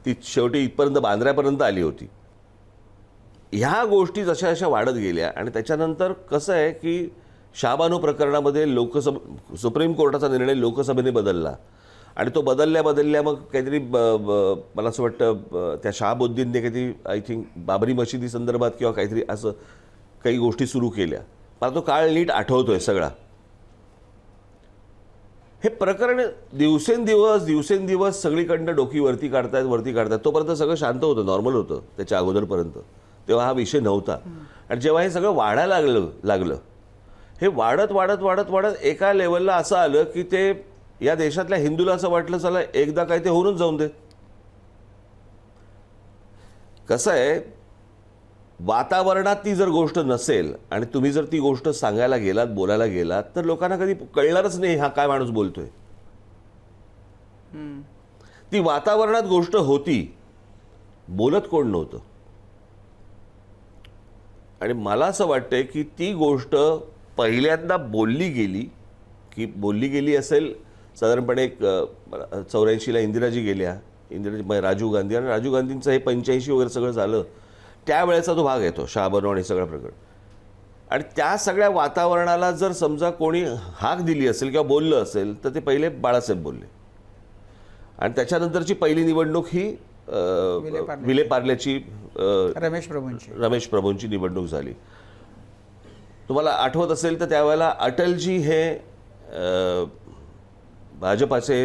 ती शेवटी इथपर्यंत बांद्र्यापर्यंत आली होती. ह्या गोष्टी जशा जशा वाढत गेल्या आणि त्याच्यानंतर कसं आहे की शहाबानो प्रकरणामध्ये सुप्रीम कोर्टाचा निर्णय लोकसभेने बदलला आणि तो बदलल्या मग काहीतरी मला असं वाटतं त्या शहाबुद्दीनने काहीतरी आय थिंक बाबरी मशिदी संदर्भात किंवा काहीतरी असं काही गोष्टी सुरू केल्या. मला तो काळ नीट आठवतोय सगळा. हे प्रकरण दिवसेंदिवस सगळीकडनं डोकी वरती काढतायत. तोपर्यंत सगळं शांत होतं, नॉर्मल होतं त्याच्या अगोदरपर्यंत, तेव्हा हा विषय नव्हता. आणि जेव्हा हे सगळं वाढायला लागलं हे वाढत एका लेवलला असं आलं की ते या देशातल्या हिंदूला असं वाटलं चला एकदा काय ते होऊनच जाऊन दे. कसं आहे, वातावरणात ती जर गोष्ट नसेल आणि तुम्ही जर ती गोष्ट सांगायला गेलात, बोलायला गेलात, तर लोकांना कधी कळणारच नाही हा काय माणूस बोलतोय. ती वातावरणात गोष्ट होती, बोलत कोण नव्हतं. आणि मला असं वाटतंय की ती गोष्ट पहिल्यांदा बोलली गेली असेल साधारणपणे 84ला इंदिराजी गेल्या, राजीव गांधी, आणि राजीव गांधींचं हे 85 वगैरे सगळं झालं, त्यावेळेचा तो भाग येतो शहाबानो आणि सगळं प्रकरण. आणि त्या सगळ्या वातावरणाला जर समजा कोणी हाक दिली असेल किंवा बोललं असेल तर ते पहिले बाळासाहेब बोलले. आणि त्याच्यानंतरची पहिली निवडणूक ही विलेपार्ल्याची रमेश प्रभूंची निवडणूक झाली. तुम्हाला आठवत असेल तर त्यावेळेला अटलजी हे भाजपाचे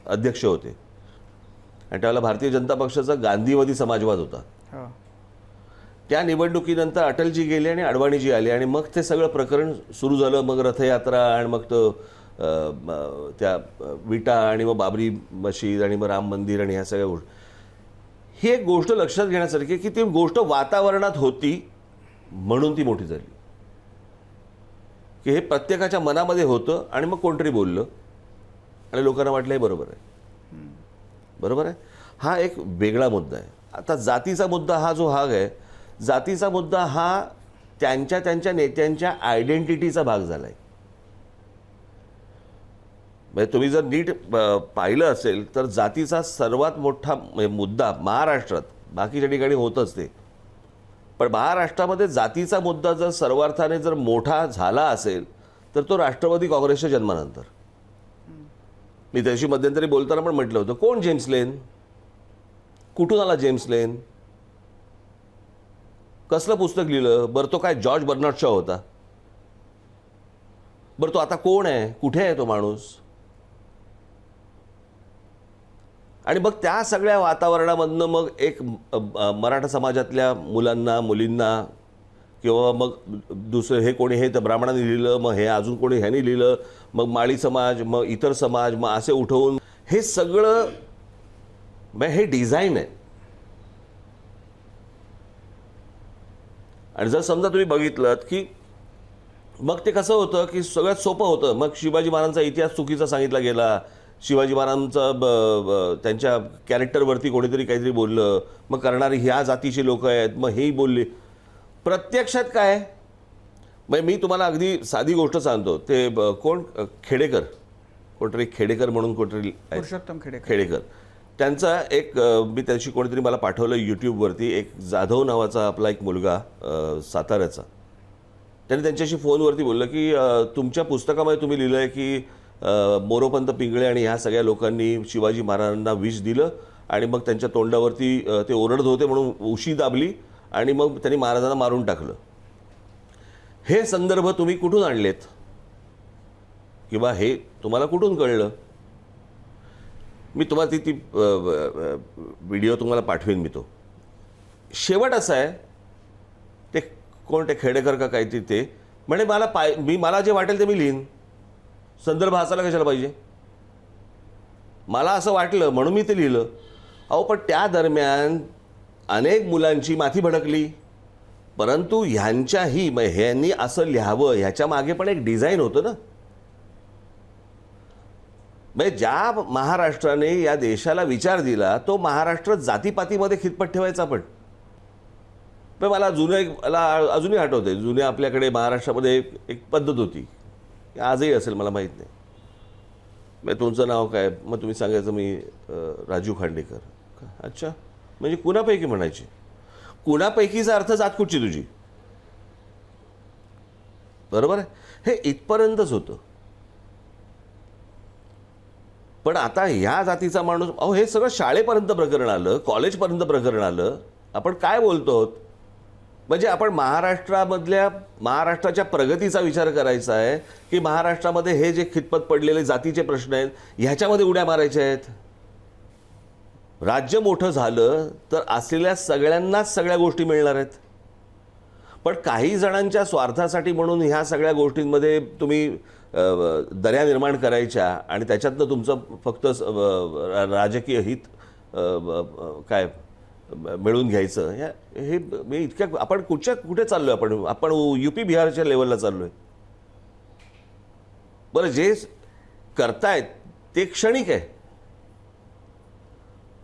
अध्यक्ष होते आणि त्यावेळेला भारतीय जनता पक्षाचा गांधीवादी समाजवाद होता. त्या निवडणुकीनंतर अटलजी गेले आणि अडवाणीजी आले आणि मग ते सगळं प्रकरण सुरू झालं. मग रथयात्रा आणि मग तो त्या विटा आणि मग बाबरी मशीद आणि मग राम मंदिर आणि ह्या सगळ्या गोष्टी. ही एक गोष्ट लक्षात घेण्यासारखी की ती गोष्ट वातावरणात होती म्हणून ती मोठी झाली, की हे प्रत्येकाच्या मनामध्ये होतं आणि मग कोणतरी बोललं आणि लोकांना वाटलं हे बरोबर आहे. हा एक वेगळा मुद्दा आहे. आता जातीचा मुद्दा हा जो भाग आहे, जातीचा मुद्दा हा त्यांच्या नेत्यांच्या आयडेंटिटीचा भाग झाला आहे. म्हणजे तुम्ही जर नीट पाहिलं असेल तर जातीचा सर्वात मोठा मुद्दा महाराष्ट्रात, बाकीच्या ठिकाणी होतच ते, पण महाराष्ट्रामध्ये जातीचा मुद्दा जर सर्वार्थाने जर मोठा झाला असेल तर तो राष्ट्रवादी काँग्रेसच्या जन्मानंतर. मी त्याशी मध्यंतरी बोलताना पण म्हटलं होतं, कोण जेम्स लेन, कुठून आला जेम्स लेन, कसलं पुस्तक लिहिलं, बरं तो काय जॉर्ज बर्नार्ड शॉ होता, बरं तो आता कोण आहे, कुठे आहे तो माणूस. आणि मग त्या सगळ्या वातावरणामधनं मग एक मराठा समाजातल्या मुलांना मुलींना किंवा मग दुसरं हे कोणी हे तर ब्राह्मणांनी लिहिलं, मग हे अजून कोणी ह्यानी लिहिलं, मग माळी समाज, मग इतर समाज, मग असे उठवून हे सगळं मग हे डिझाईन आहे. आणि जर समजा तुम्ही बघितलं की मग ते कसं होतं की सगळ्यात सोपं होतं. मग शिवाजी महाराजांचा इतिहास चुकीचा सांगितला गेला, शिवाजी महाराजांचा त्यांच्या कॅरेक्टरवरती कोणीतरी काहीतरी बोललं, मग करणारी ह्या जातीची लोक आहेत, मग हेही बोलली. प्रत्यक्षात काय, मग मी तुम्हाला अगदी साधी गोष्ट सांगतो. ते कोण खेडेकर, कोणतरी खेडेकर म्हणून कोणतरी पुरुषोत्तम खेडेकर, त्यांचा एक मी त्याची कोणीतरी मला पाठवलं यूट्यूबवरती, एक जाधव नावाचा आपला एक मुलगा साताऱ्याचा, त्याने त्यांच्याशी फोनवरती बोललं की तुमच्या पुस्तकामध्ये तुम्ही लिहिलं आहे की मोरोपंत पिंगळे आणि ह्या सगळ्या लोकांनी शिवाजी महाराजांना विष दिलं आणि मग त्यांच्या तोंडावरती ते ओरडत होते म्हणून उशी दाबली आणि मग त्यांनी महाराजांना मारून टाकलं. हे संदर्भ तुम्ही कुठून आणलेत किंवा हे तुम्हाला कुठून कळलं? मी तुम्हाला ती व्हिडिओ तुम्हाला पाठवेन मी. तो शेवट असा आहे, ते कोण ते खेडेकर का काहीतरी ते म्हणे मला जे वाटेल ते मी लिहीन, संदर्भ असायला कशाला पाहिजे. मला असं वाटलं म्हणून मी ते लिहिलं. अहो पण त्या दरम्यान अनेक मुलांची माथी भडकली, परंतु ह्यांच्याही ह्यांनी असं लिहावं ह्याच्या मागे पण एक डिझाईन होतं ना. म्हणजे ज्या महाराष्ट्राने या देशाला विचार दिला तो महाराष्ट्र जातीपातीमध्ये खितपत ठेवायचा. पण मला मला अजूनही आठवते, जुन्या आपल्याकडे महाराष्ट्रामध्ये एक पद्धत होती, आजही असेल मला माहीत नाही. मग तुमचं नाव काय, मग तुम्ही सांगायचं मी राजू खांडेकर. अच्छा, म्हणजे कुणापैकी म्हणायची, कुणापैकीचा अर्थ जात कुठची तुझी, बरोबर आहे. हे इथपर्यंतच होतं. पण आता ह्या जातीचा माणूस, अहो हे सगळं शाळेपर्यंत प्रकरण आलं, कॉलेजपर्यंत प्रकरण आलं. आपण काय बोलतो आहोत, म्हणजे आपण महाराष्ट्राच्या प्रगतीचा विचार करायचा आहे की महाराष्ट्रामध्ये हे जे खितपत पडलेले जातीचे प्रश्न आहेत ह्याच्यामध्ये उड्या मारायच्या आहेत. राज्य मोठं झालं तर असलेल्या सगळ्यांनाच सगळ्या गोष्टी मिळणार आहेत. पण काही जणांच्या स्वार्थासाठी म्हणून ह्या सगळ्या गोष्टींमध्ये तुम्ही दऱ्या निर्माण करायच्या आणि त्याच्यातनं तुमचं फक्त राजकीय हित काय मिळवून घ्यायचं. हे मी इतक्या आपण कुठे चाललो आहे, आपण UP बिहारच्या लेवलला चाललो आहे. बरं, जे करतायत ते क्षणिक आहे,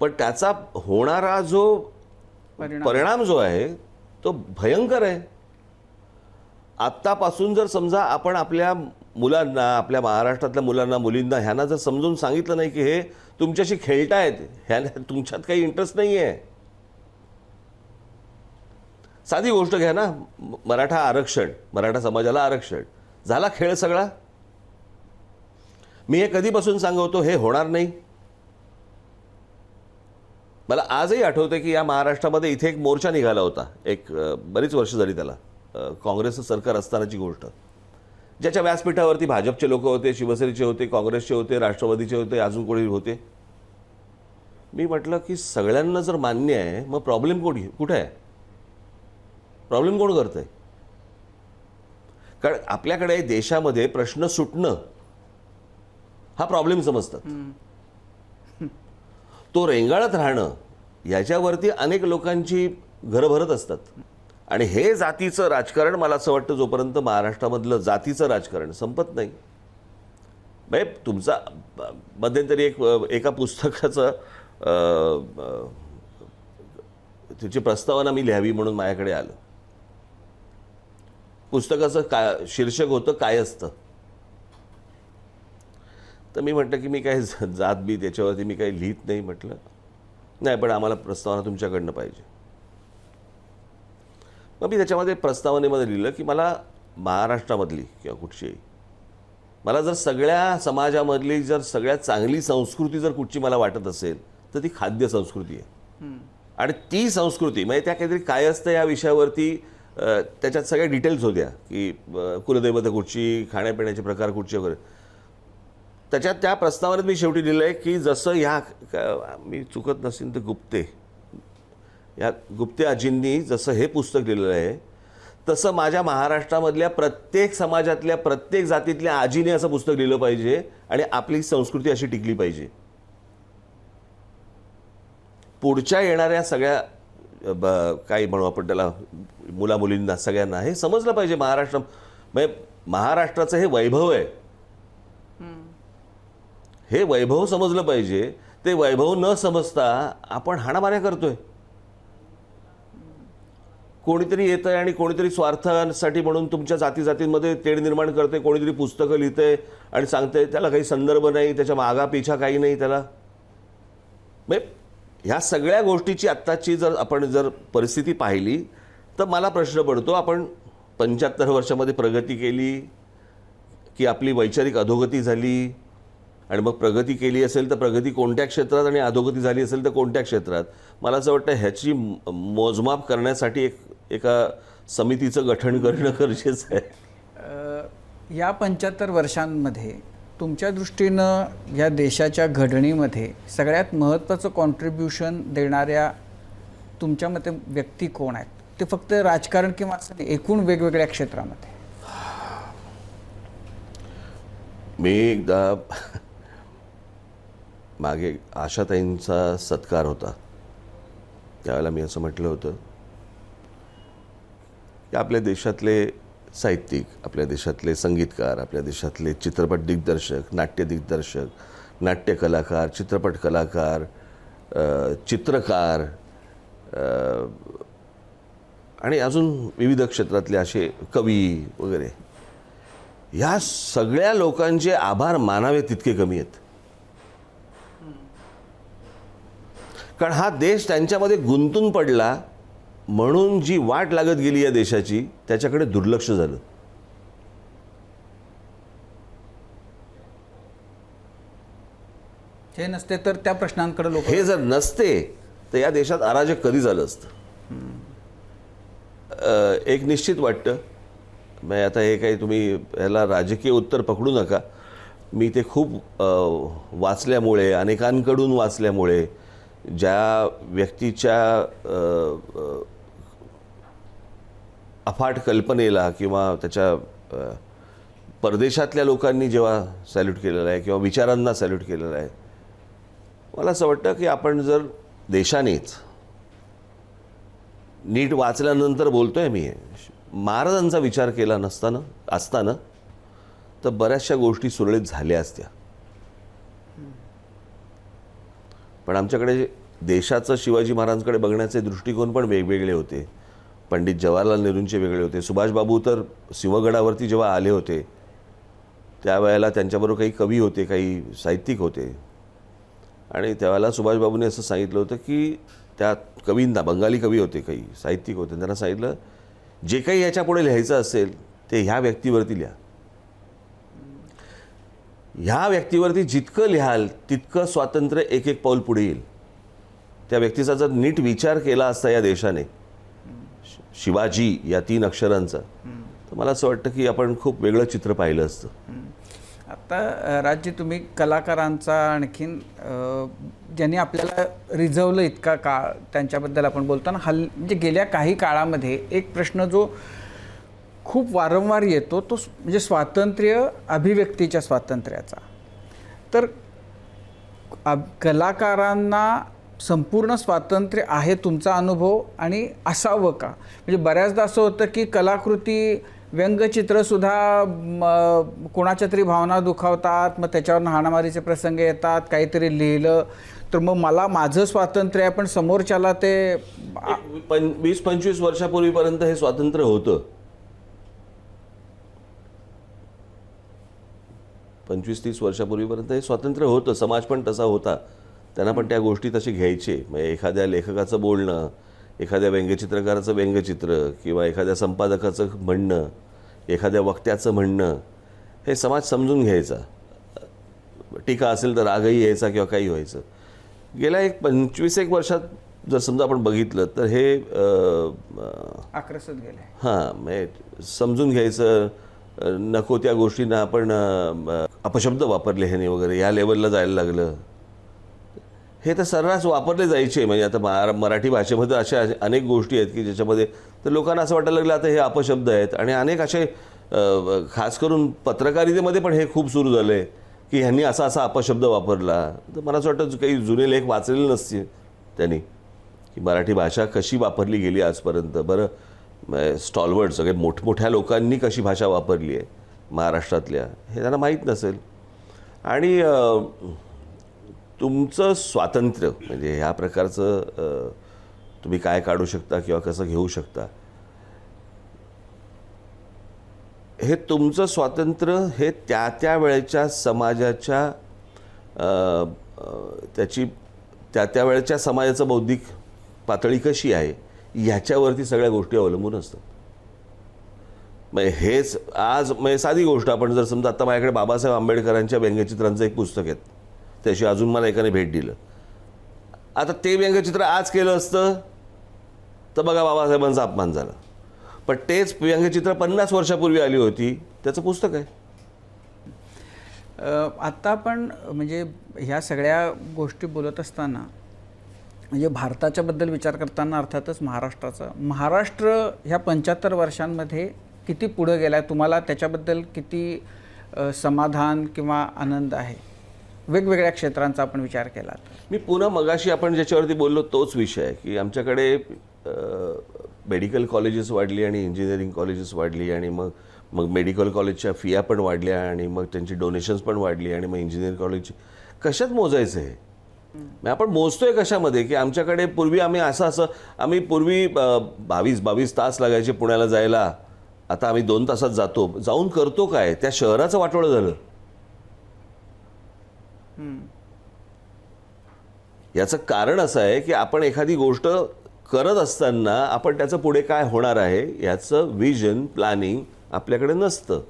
पण त्याचा होणारा जो परिणाम जो आहे तो भयंकर आहे. आत्तापासून जर समजा आपण आपल्या मुलांना, आपल्या महाराष्ट्रातल्या मुलांना मुलींना ह्यांना जर समजून सांगितलं नाही की हे तुमच्याशी खेळतायत, ह्याला तुमच्यात काही इंटरेस्ट नाही आहे. साधी गोष्ट घ्या ना, मराठा आरक्षण, मराठा समाजाला आरक्षण झाला खेळ सगळा. मी हे कधीपासून सांगतो, हे होणार नाही. मला आजही आठवतं की या महाराष्ट्रामध्ये इथे एक मोर्चा निघाला होता, एक बरीच वर्ष झाली त्याला, काँग्रेसचं सरकार असतानाची गोष्ट, ज्याच्या व्यासपीठावरती भाजपचे लोक होते, शिवसेनेचे होते, काँग्रेसचे होते, राष्ट्रवादीचे होते, अजून कोणी होते. मी म्हटलं की सगळ्यांना जर मान्य आहे मग प्रॉब्लेम कुठे आहे, प्रॉब्लेम कोण करतंय? कारण आपल्याकडे देशामध्ये प्रश्न सुटणं हा प्रॉब्लेम समजतात, तो रेंगाळत राहणं याच्यावरती अनेक लोकांची घरं भरत असतात. आणि हे जातीचं राजकारण, मला असं वाटतं जोपर्यंत महाराष्ट्रामधलं जातीचं राजकारण संपत नाही. म्हणजे तुमचा मध्यंतरी एका पुस्तकाचं त्याची प्रस्तावना मी लिहावी म्हणून माझ्याकडे आलं. पुस्तकाचं शीर्षक होतं काय असतं. तर मी म्हटलं की मी काय जात बी त्याच्यावरती मी काही लिहित नाही. म्हटलं नाही, पण आम्हाला प्रस्तावना तुमच्याकडनं पाहिजे. मग मी त्याच्यामध्ये प्रस्तावनेमध्ये लिहिलं की मला महाराष्ट्रामधली किंवा कुठचीही मला जर सगळ्या समाजामधली जर सगळ्यात चांगली संस्कृती जर कुठची मला वाटत असेल तर ती खाद्य संस्कृती आहे. आणि ती संस्कृती म्हणजे त्या काहीतरी काय असतं या विषयावरती त्याच्यात सगळ्या डिटेल्स होत्या की कुलदैवत कुठची, खाण्यापिण्याचे प्रकार कुठचे वगैरे. त्याच्यात त्या प्रस्तावनेत मी शेवटी लिहिलं आहे की जसं मी चुकत नसेल तर गुप्ते आजींनी जसं हे पुस्तक लिहिलेलं आहे तसं माझ्या महाराष्ट्रामधल्या प्रत्येक समाजातल्या प्रत्येक जातीतल्या आजीने असं पुस्तक लिहिलं पाहिजे आणि आपली संस्कृती अशी टिकली पाहिजे. पुढच्या येणाऱ्या सगळ्या काही म्हणू आपण त्याला मुलामुलींना सगळ्यांना हे समजलं पाहिजे. म्हणजे महाराष्ट्राचं हे वैभव आहे, हे वैभव समजलं पाहिजे. ते वैभव न समजता आपण हाणामाऱ्या करतोय. कोणीतरी येतंय आणि कोणीतरी स्वार्थासाठी म्हणून तुमच्या जातीजातींमध्ये तेढ निर्माण करते, कोणीतरी पुस्तकं लिहितंय आणि सांगतंय त्याला काही संदर्भ नाही, त्याच्या मागापिछा काही नाही त्याला. म्हणजे ह्या सगळ्या गोष्टीची आत्ताची जर आपण परिस्थिती पाहिली तर मला प्रश्न पडतो, आपण 75 वर्षामध्ये प्रगती केली की आपली वैचारिक अधोगती झाली? आणि मग प्रगती केली असेल तर प्रगती कोणत्या क्षेत्रात आणि अधोगती झाली असेल तर कोणत्या क्षेत्रात? मला असं वाटतं ह्याची मोजमाप करण्यासाठी एका समितीचं गठन करणं गरजेचं आहे. या 75 वर्षांमध्ये तुमच्या दृष्टीनं या देशाच्या घडणीमध्ये सगळ्यात महत्त्वाचं कॉन्ट्रीब्युशन देणाऱ्या तुमच्या मते व्यक्ती कोण आहेत? ते फक्त राजकारण किंवा असं नाही, एकूण वेगवेगळ्या क्षेत्रामध्ये. मी एकदा मागे आशाताईंचा सत्कार होता त्यावेळेला मी असं म्हटलं होतं की आपल्या देशातले साहित्यिक, आपल्या देशातले संगीतकार, आपल्या देशातले चित्रपट दिग्दर्शक, नाट्य दिग्दर्शक, नाट्य कलाकार, चित्रपट कलाकार, चित्रकार आणि अजून विविध क्षेत्रातले असे कवी वगैरे, ह्या सगळ्या लोकांचे आभार मानावे तितके कमी आहेत. कारण हा देश त्यांच्यामध्ये गुंतून पडला म्हणून जी वाट लागत गेली या देशाची त्याच्याकडे दुर्लक्ष झालं. हे नसते तर त्या प्रश्नांकडे लोक, हे जर नसते तर या देशात अराजक कधी झालं असतं. एक निश्चित वाटतं, म्हणजे आता हे काही तुम्ही ह्याला राजकीय उत्तर पकडू नका, मी ते खूप वाचल्यामुळे, अनेकांकडून वाचल्यामुळे, ज्या व्यक्तीच्या अफाट कल्पनेला किंवा त्याच्या परदेशातल्या लोकांनी जेव्हा सॅल्यूट केलेलं आहे किंवा विचारांना सॅल्यूट केलेलं आहे, मला असं वाटतं की आपण जर देशानेच नीट वाचल्यानंतर बोलतोय मी, महाराजांचा विचार केला असताना तर बऱ्याचशा गोष्टी सुरळीत झाल्या असत्या. पण आमच्याकडे देशाचं शिवाजी महाराजांकडे बघण्याचे दृष्टिकोन पण वेगवेगळे होते. पंडित जवाहरलाल नेहरूंचे वेगळे होते. सुभाषबाबू तर सिंहगडावरती जेव्हा आले होते त्यावेळेला त्यांच्याबरोबर काही कवी होते, काही साहित्यिक होते आणि त्यावेळेला सुभाषबाबूंनी असं सांगितलं होतं की त्या कवींना, बंगाली कवी होते, काही साहित्यिक होते, त्यांना सांगितलं जे काही याच्यापुढे लिहायचं असेल ते ह्या व्यक्तीवरती लिहा. ह्या व्यक्तीवरती जितकं लिहाल तितकं स्वातंत्र्य एक एक पाऊल पुढे येईल. त्या व्यक्तीचा जर नीट विचार केला असता या देशाने, शिवाजी या 3 अक्षरांचा, तर मला असं वाटतं की आपण खूप वेगळं चित्र पाहिलं असतं. आता राज्य, तुम्ही कलाकारांचा आणखीन ज्यांनी आपल्याला रिझवलं इतका काळ, त्यांच्याबद्दल आपण बोलताना म्हणजे गेल्या काही काळामध्ये एक प्रश्न जो खूप वारंवार येतो तो म्हणजे स्वातंत्र्य, अभिव्यक्तीच्या स्वातंत्र्याचा. तर कलाकारांना संपूर्ण स्वातंत्र्य आहे, तुमचा अनुभव, आणि असावं का? म्हणजे बऱ्याचदा असं होतं की कलाकृती, व्यंगचित्रसुद्धा कोणाच्या तरी भावना दुखावतात, मग त्याच्यावर हाणामारीचे प्रसंग येतात, काहीतरी लिहिलं तर मग मला माझं स्वातंत्र्य आहे पण समोरच्याला ते 20-25 वर्षापूर्वीपर्यंत हे स्वातंत्र्य होतं. 25-30 वर्षापूर्वीपर्यंत हे स्वातंत्र्य होतं. समाज पण तसा होता, त्यांना पण त्या गोष्टी तसे घ्यायचे. म्हणजे एखाद्या लेखकाचं बोलणं, एखाद्या व्यंगचित्रकाराचं व्यंगचित्र किंवा एखाद्या संपादकाचं म्हणणं, एखाद्या वक्त्याचं म्हणणं, हे समाज समजून घ्यायचा. टीका असेल तर रागही यायचा किंवा काही व्हायचं. गेल्या 25-एक वर्षात जर समजा आपण बघितलं तर हे आक्रसत गेले. हां, म्हणजे समजून घ्यायचं, नको त्या गोष्टींना आपण अपशब्द वापरले ह्याने वगैरे या लेवलला जायला लागलं. हे तर सर्रास वापरले जायचे. म्हणजे आता मराठी भाषेमध्ये अशा अनेक गोष्टी आहेत की ज्याच्यामध्ये तर लोकांना असं वाटायला लागलं आता हे अपशब्द आहेत. आणि अनेक असे खास करून पत्रकारितेमध्ये पण हे खूप सुरू झालं आहे की ह्यांनी असा असा अपशब्द वापरला. तर मला असं वाटतं काही जुने लेख वाचलेले नसतील त्यांनी की मराठी भाषा कशी वापरली गेली आजपर्यंत. बरं, स्टॉलवर्ड सगळे मोठमोठ्या लोकांनी कशी भाषा वापरली आहे महाराष्ट्रातल्या हे त्यांना माहीत नसेल. आणि तुमचं स्वातंत्र्य म्हणजे ह्या प्रकारचं तुम्ही काय काढू शकता किंवा कसं घेऊ शकता, हे तुमचं स्वातंत्र्य हे त्या वेळेच्या समाजाच्या त्याची त्या वेळेच्या समाजाचं बौद्धिक पातळी कशी आहे ह्याच्यावरती सगळ्या गोष्टी अवलंबून असतात. म्हणजे हेच आज म्हणजे साधी गोष्ट आपण जर समजा आता माझ्याकडे बाबासाहेब आंबेडकरांच्या व्यंगचित्रांचं एक पुस्तक आहे, त्याशी अजून मला एकाने भेट दिलं. आता ते व्यंगचित्र आज केलं असतं तर बघा बाबासाहेबांचा अपमान झाला. पण तेच व्यंगचित्र 50 वर्षापूर्वी आली होती, त्याचं पुस्तक आहे. आत्ता आपण म्हणजे ह्या सगळ्या गोष्टी बोलत असताना म्हणजे भारताच्याबद्दल विचार करताना अर्थातच महाराष्ट्र ह्या 75 वर्षांमध्ये किती पुढं गेला आहे, तुम्हाला त्याच्याबद्दल किती समाधान किंवा आनंद आहे वेगवेगळ्या क्षेत्रांचा आपण विचार केला तर? मी पुन्हा मगाशी आपण ज्याच्यावरती बोललो तोच विषय आहे की आमच्याकडे मेडिकल कॉलेजेस वाढली आणि इंजिनिअरिंग कॉलेजेस वाढली आणि मग मेडिकल कॉलेजच्या फिया पण वाढल्या आणि मग त्यांची डोनेशन्स पण वाढली आणि मग इंजिनिअरिंग कॉलेजची कशात मोजायचं आहे? मग आपण मोजतोय कशामध्ये की आमच्याकडे पूर्वी आम्ही पूर्वी 22 तास लागायचे पुण्याला जायला, आता आम्ही 2 तासात जातो. जाऊन करतो काय? त्या शहराचं वाटोळं झालं. याचं कारण असं आहे की आपण एखादी गोष्ट करत असताना आपण त्याचं पुढे काय होणार आहे याचं विजन प्लॅनिंग आपल्याकडे नसतं.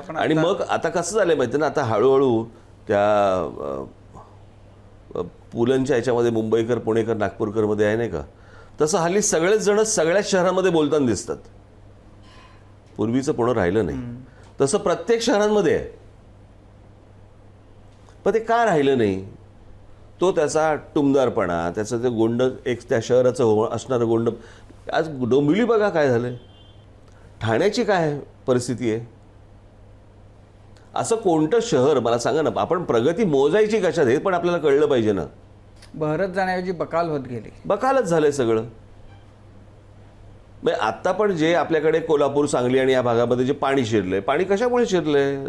आणि मग आता कसं झालंय माहिती ना, आता हळूहळू त्या पुलंच्या याच्यामध्ये मुंबईकर पुणेकर नागपूरकरमध्ये आहे नाही का, तसं हल्ली सगळेच जण सगळ्याच शहरांमध्ये बोलताना दिसतात. पूर्वीचं पुणं राहिलं नाही, तसं प्रत्येक शहरांमध्ये आहे. पण ते का राहिलं नाही? तो त्याचा टुमदारपणा, त्याचं ते गोंड एक त्या शहराचं असणारं गोंड. आज डोंबिवली बघा काय झालंय, ठाण्याची काय परिस्थिती आहे. असं कोणतं शहर मला सांगा ना, आपण प्रगती मोजायची कशात हे पण आपल्याला कळलं पाहिजे ना. बहरत जाण्याऐवजी बकाल होत गेली, बकालच झालंय सगळं. म्हणजे आत्ता पण जे आपल्याकडे कोल्हापूर सांगली आणि या भागामध्ये जे पाणी शिरलंय, पाणी कशामुळे शिरलंय?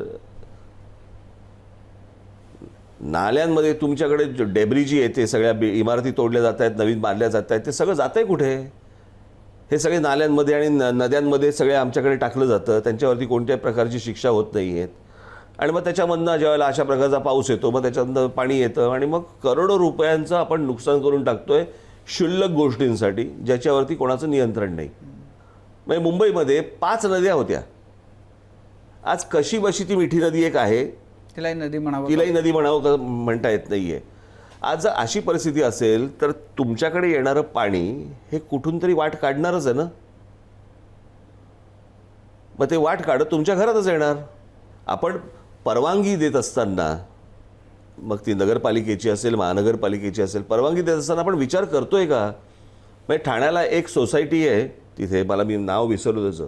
नाल्यांमध्ये तुमच्याकडे डेब्री जी येते, सगळ्या इमारती तोडल्या जात आहेत, नवीन बांधल्या जात आहेत, ते सगळं जात आहे कुठे? हे सगळे नाल्यांमध्ये आणि नद्यांमध्ये सगळे आमच्याकडे टाकलं जातं. त्यांच्यावरती कोणत्याही प्रकारची शिक्षा होत नाही आहेत. आणि मग त्याच्यामधनं ज्यावेळेला अशा प्रकारचा पाऊस येतो, मग त्याच्यातनं पाणी येतं आणि मग करोडो रुपयांचं आपण नुकसान करून टाकतोय क्षुल्लक गोष्टींसाठी ज्याच्यावरती कोणाचं नियंत्रण नाही. म्हणजे मुंबईमध्ये 5 नद्या होत्या, आज कशी बशी ती मिठी नदी एक आहे, तिलाही नदी म्हणावं म्हणता येत नाही आहे. आज जर अशी परिस्थिती असेल तर तुमच्याकडे येणारं पाणी हे कुठून तरी वाट काढणारच आहे ना. मग ते वाट काढत तुमच्या घरातच येणार. आपण परवानगी देत असताना, मग ती नगरपालिकेची असेल महानगरपालिकेची असेल, परवानगी देत असताना आपण विचार करतोय का? म्हणजे ठाण्याला एक सोसायटी आहे तिथे, मला मी नाव विसरलो त्याचं,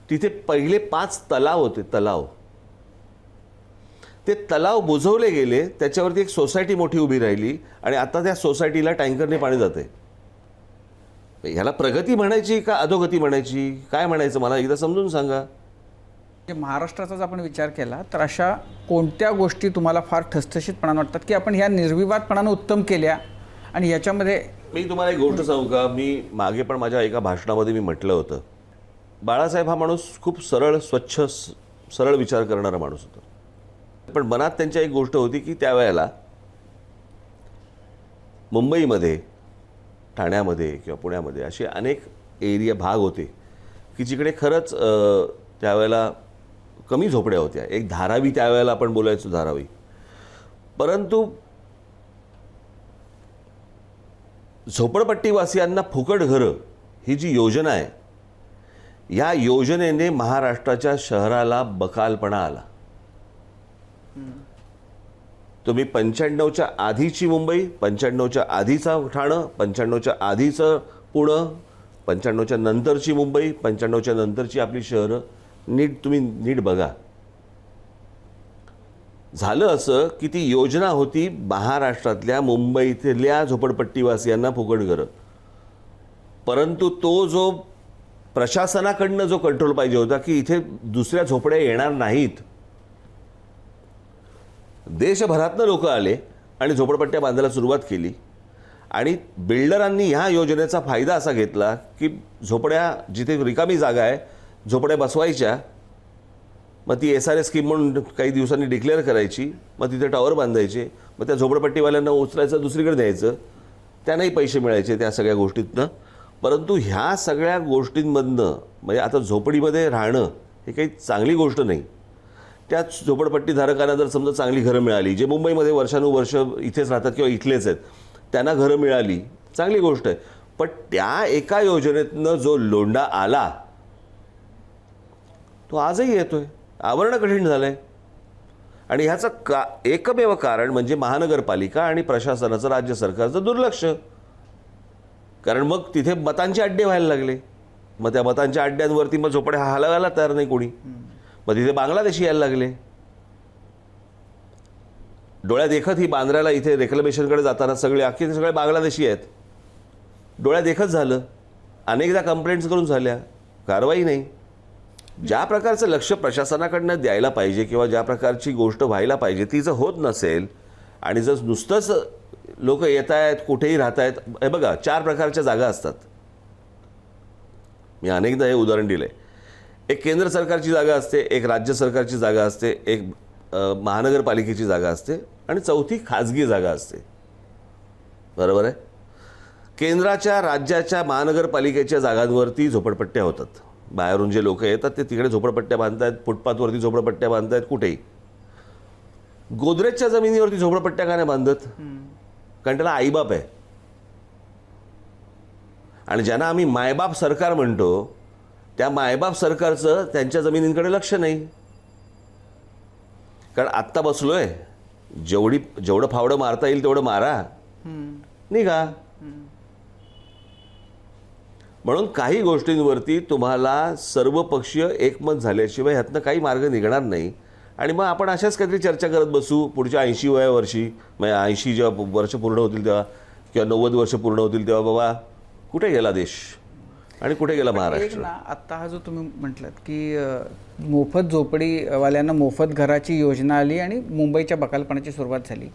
तिथे पहिले 5 तलाव होते. ते तलाव बुजवले गेले, त्याच्यावरती एक सोसायटी मोठी उभी राहिली आणि आता त्या सोसायटीला टँकरने पाणी जाते. ह्याला प्रगती म्हणायची का अधोगती म्हणायची, काय म्हणायचं मला एकदा समजून सांगा. महाराष्ट्राचाच आपण विचार केला तर अशा कोणत्या गोष्टी तुम्हाला फार ठसठशीतपणाने वाटतात की आपण ह्या निर्विवादपणाने उत्तम केल्या? आणि याच्यामध्ये मी तुम्हाला एक गोष्ट सांगू का, मी मागे पण माझ्या एका भाषणामध्ये मी म्हटलं होतं, बाळासाहेब हा माणूस खूप सरळ, स्वच्छ, सरळ विचार करणारा माणूस होता. पण मनात त्यांच्या एक गोष्ट होती की त्यावेळेला मुंबईमध्ये, ठाण्यामध्ये किंवा पुण्यामध्ये असे अनेक भाग होते की जिकडे खरंच त्यावेळेला कमी झोपड्या होत्या. एक धारावी त्यावेळेला आपण बोलायचो धारावी. परंतु झोपडपट्टीवासियांना फुकट घरं ही जी योजना आहे, या योजनेने महाराष्ट्राच्या शहराला बकालपणा आला. तुम्ही 95च्या आधीची मुंबई, 95च्या आधीचा ठाणं, 95च्या आधीचं पुणं, 95च्या नंतरची मुंबई, 95च्या नंतरची आपली शहरं तुम्ही नीट बघा. झालं असं की ती योजना होती महाराष्ट्रातल्या मुंबईतल्या झोपडपट्टीवासियांना फुकट घरं. परंतु तो जो प्रशासनाकडनं जो कंट्रोल पाहिजे होता की इथे दुसऱ्या झोपड्या येणार नाहीत, देशभरातनं लोक आले आणि झोपडपट्ट्या बांधायला सुरुवात केली. आणि बिल्डरांनी ह्या योजनेचा फायदा असा घेतला की झोपड्या जिथे रिकामी जागा आहे झोपड्या बसवायच्या, मग ती SRA स्कीम म्हणून काही दिवसांनी डिक्लेअर करायची, मग तिथे टॉवर बांधायचे, मग त्या झोपडपट्टीवाल्यांना उचलायचं दुसरीकडे द्यायचं, त्यांनाही पैसे मिळायचे त्या सगळ्या गोष्टीतनं. परंतु ह्या सगळ्या गोष्टींमधनं म्हणजे आता झोपडीमध्ये राहणं हे काही चांगली गोष्ट नाही. त्या झोपडपट्टीधारकांना जर समजा चांगली घरं मिळाली, जे मुंबईमध्ये वर्षानुवर्ष इथेच राहतात किंवा इथलेच आहेत, त्यांना घरं मिळाली, चांगली गोष्ट आहे. पण त्या एका योजनेतनं जो लोंढा आला तो आजही येतोय. आवरणं कठीण झालं आहे. आणि ह्याचं एकमेव कारण म्हणजे महानगरपालिका आणि प्रशासनाचं, राज्य सरकारचं दुर्लक्ष. कारण मग तिथे मतांचे अड्डे व्हायला लागले. मग त्या मतांच्या अड्ड्यांवरती मग झोपड्या हलवायला तयार नाही कोणी. मग तिथे बांगलादेशी यायला लागले. डोळ्या देखत ही बांद्र्याला इथे रेक्लेमेशनकडे जाताना सगळे बांगलादेशी आहेत. डोळ्या देखत झालं. अनेकदा कंप्लेंट्स करून झाल्या, कारवाई नाही. ज्या प्रकारचं लक्ष प्रशासनाकडनं द्यायला पाहिजे किंवा ज्या प्रकारची गोष्ट व्हायला पाहिजे ती जर होत नसेल आणि जर नुसतंच लोक येत आहेत, कुठेही राहत आहेत. हे बघा, 4 प्रकारच्या जागा असतात. मी अनेकदा हे उदाहरण दिलं आहे. एक केंद्र सरकारची जागा असते, एक राज्य सरकारची जागा असते, एक महानगरपालिकेची जागा असते आणि चौथी खाजगी जागा असते. बरोबर आहे. केंद्राच्या, राज्याच्या, महानगरपालिकेच्या जागांवरती झोपडपट्ट्या होतात. बाहेरून जे लोक येतात ते तिकडे झोपडपट्ट्या बांधतायत, फुटपाथवरती झोपडपट्ट्या बांधतायत. कुठेही गोदरेजच्या जमिनीवरती झोपडपट्ट्या का नाही बांधत? कारण त्याला आईबाप आहे. आणि ज्यांना आम्ही मायबाप सरकार म्हणतो त्या मायबाप सरकारचं त्यांच्या जमिनींकडे लक्ष नाही. कारण आत्ता बसलोय, जेवढं फावडं मारता येईल तेवढं मारा, निघा. म्हणून काही गोष्टींवरती तुम्हाला सर्वपक्षीय एकमत झाल्याशिवाय ह्यातनं काही मार्ग निघणार नाही. आणि मग आपण अशाच काहीतरी चर्चा करत बसू पुढच्या 80व्या वर्षी. म्हणजे 80 जेव्हा वर्ष पूर्ण होतील तेव्हा किंवा 90 वर्ष पूर्ण होतील तेव्हा बाबा कुठे गेला देश आणि कुठे गेला महाराष्ट्र. आत्ता हा जो तुम्ही म्हटलात की मोफत झोपडीवाल्यांना मोफत घराची योजना आली आणि मुंबईच्या बकालपणाची सुरुवात झाली.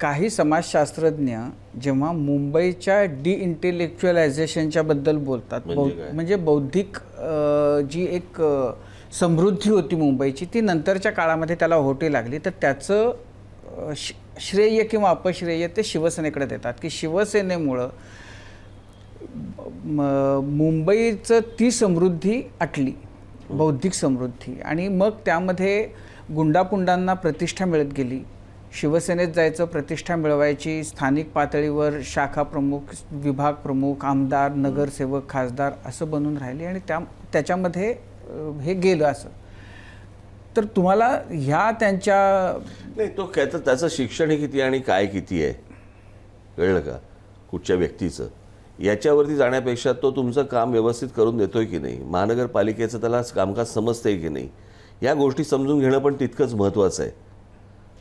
काही समाजशास्त्रज्ञ जेव्हा मुंबईच्या डिइंटेलेक्च्युअलायझेशनच्या बद्दल बोलतात, म्हणजे बौद्धिक जी एक समृद्धी होती मुंबईची ती नंतरच्या काळामध्ये त्याला ओहोटी लागली, तर त्याचं श्रेय किंवा अपश्रेय ते शिवसेनेकडे देतात की शिवसेनेमुळं मुंबईचं ती समृद्धी आटली, बौद्धिक समृद्धी. आणि मग त्यामध्ये गुंडापुंडांना प्रतिष्ठा मिळत गेली. शिवसेनेत जायचं, प्रतिष्ठा मिळवायची, स्थानिक पातळीवर शाखा प्रमुख, विभाग प्रमुख, आमदार, नगरसेवक, खासदार असं बनून राहिले आणि त्याच्यामध्ये हे गेलं. असं तर तुम्हाला ह्या त्यांच्या नाही, तो त्याचं शिक्षण किती आणि काय किती आहे कळलं का कुठच्या व्यक्तीचं, याच्यावरती जाण्यापेक्षा तो तुमचं काम व्यवस्थित करून देतोय की नाही, महानगरपालिकेचं त्याला कामकाज समजतंय की नाही, या गोष्टी समजून घेणं पण तितकंच महत्त्वाचं आहे.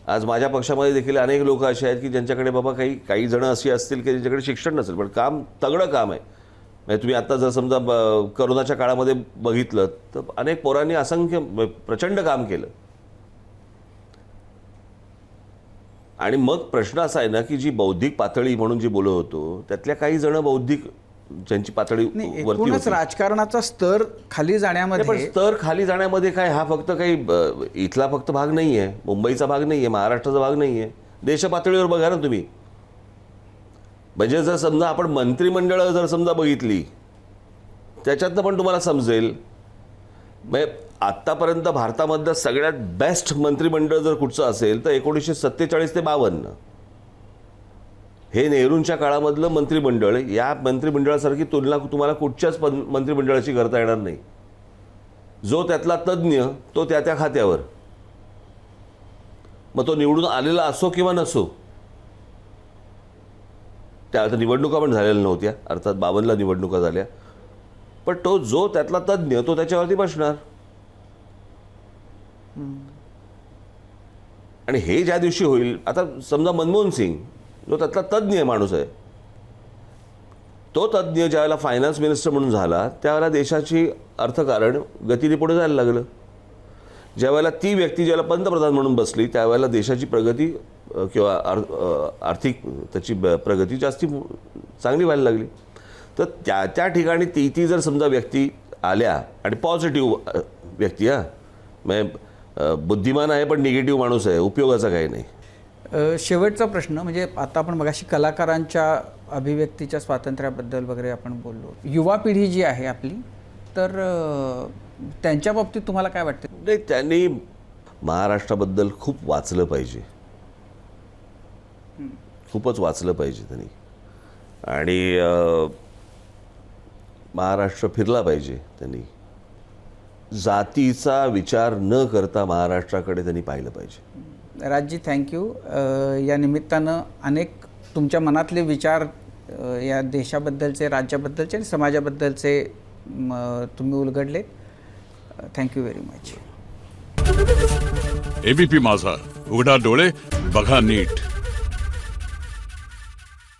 आज माझ्या पक्षामध्ये देखील अनेक लोक असे आहेत की ज्यांच्याकडे बाबा काही जण अशी असतील की ज्यांच्याकडे शिक्षण नसेल पण काम तगडं काम आहे. म्हणजे तुम्ही आत्ता जर समजा करोनाच्या काळामध्ये बघितलं तर अनेक पोरांनी असंख्य प्रचंड काम केलं. आणि मग प्रश्न असा आहे ना की जी बौद्धिक पातळी म्हणून जी बोलत होतो त्यातल्या काही जण बौद्धिक ज्यांची पातळी वरती होती, राजकारणाचा स्तर खाली जाण्यामध्ये, पण स्तर खाली जाण्यामध्ये काय हा फक्त काही इथला फक्त भाग नाही आहे, मुंबईचा भाग नाही आहे, महाराष्ट्राचा भाग नाही आहे, देशपातळीवर बघा ना तुम्ही. म्हणजे जर समजा आपण मंत्रिमंडळ जर समजा बघितली त्याच्यातनं पण तुम्हाला समजेल. म्हणजे आत्तापर्यंत भारतामधलं सगळ्यात बेस्ट मंत्रिमंडळ जर कुठचं असेल तर 1947 ते 52 हे नेहरूंच्या काळामधलं मंत्रिमंडळ. या मंत्रिमंडळासारखी तुलना तुम्हाला कुठच्याच मंत्रिमंडळाची करता येणार नाही. जो त्यातला तज्ज्ञ तो त्या खात्यावर, मग तो निवडून आलेला असो किंवा नसो. त्या आता निवडणुका पण झालेल्या नव्हत्या, अर्थात 52ला निवडणुका झाल्या, पण तो जो त्यातला तज्ज्ञ तो त्याच्यावरती बसणार. आणि हे ज्या दिवशी होईल, आता समजा मनमोहन सिंग जो त्यातला तज्ज्ञ माणूस आहे, तो तज्ज्ञ ज्यावेळेला फायनान्स मिनिस्टर म्हणून झाला त्यावेळेला देशाची अर्थकारण गतीने पुढे जायला लागलं. ज्यावेळेला ती व्यक्ती ज्यावेळेला पंतप्रधान म्हणून बसली त्यावेळेला देशाची प्रगती किंवा आर्थिक त्याची प्रगती जास्ती चांगली व्हायला लागली. तर त्या ठिकाणी ती जर समजा व्यक्ती आल्या आणि पॉझिटिव्ह व्यक्ती, म्हणजे बुद्धिमान आहे पण निगेटिव्ह माणूस आहे, उपयोगाचा काही नाही. शेवटचा प्रश्न म्हणजे आता आपण मगाशी कलाकारांच्या अभिव्यक्तीच्या स्वातंत्र्याबद्दल वगैरे आपण बोललो. युवा पिढी जी आहे आपली, तर त्यांच्या बाबतीत तुम्हाला काय वाटतं? नाही, त्यांनी महाराष्ट्राबद्दल खूप वाचलं पाहिजे, खूपच वाचलं पाहिजे त्यांनी. आणि महाराष्ट्र फिरला पाहिजे त्यांनी. जातीचा विचार न करता महाराष्ट्राकडे त्यांनी पाहिलं पाहिजे. राजजी, थँक्यू. या निमित्तानं अनेक तुमच्या मनातले विचार या देशाबद्दलचे, राज्याबद्दलचे आणि समाजाबद्दलचे तुम्ही उलगडले. Thank you very much. ABP Majha, उघडा डोळे बघा नीट.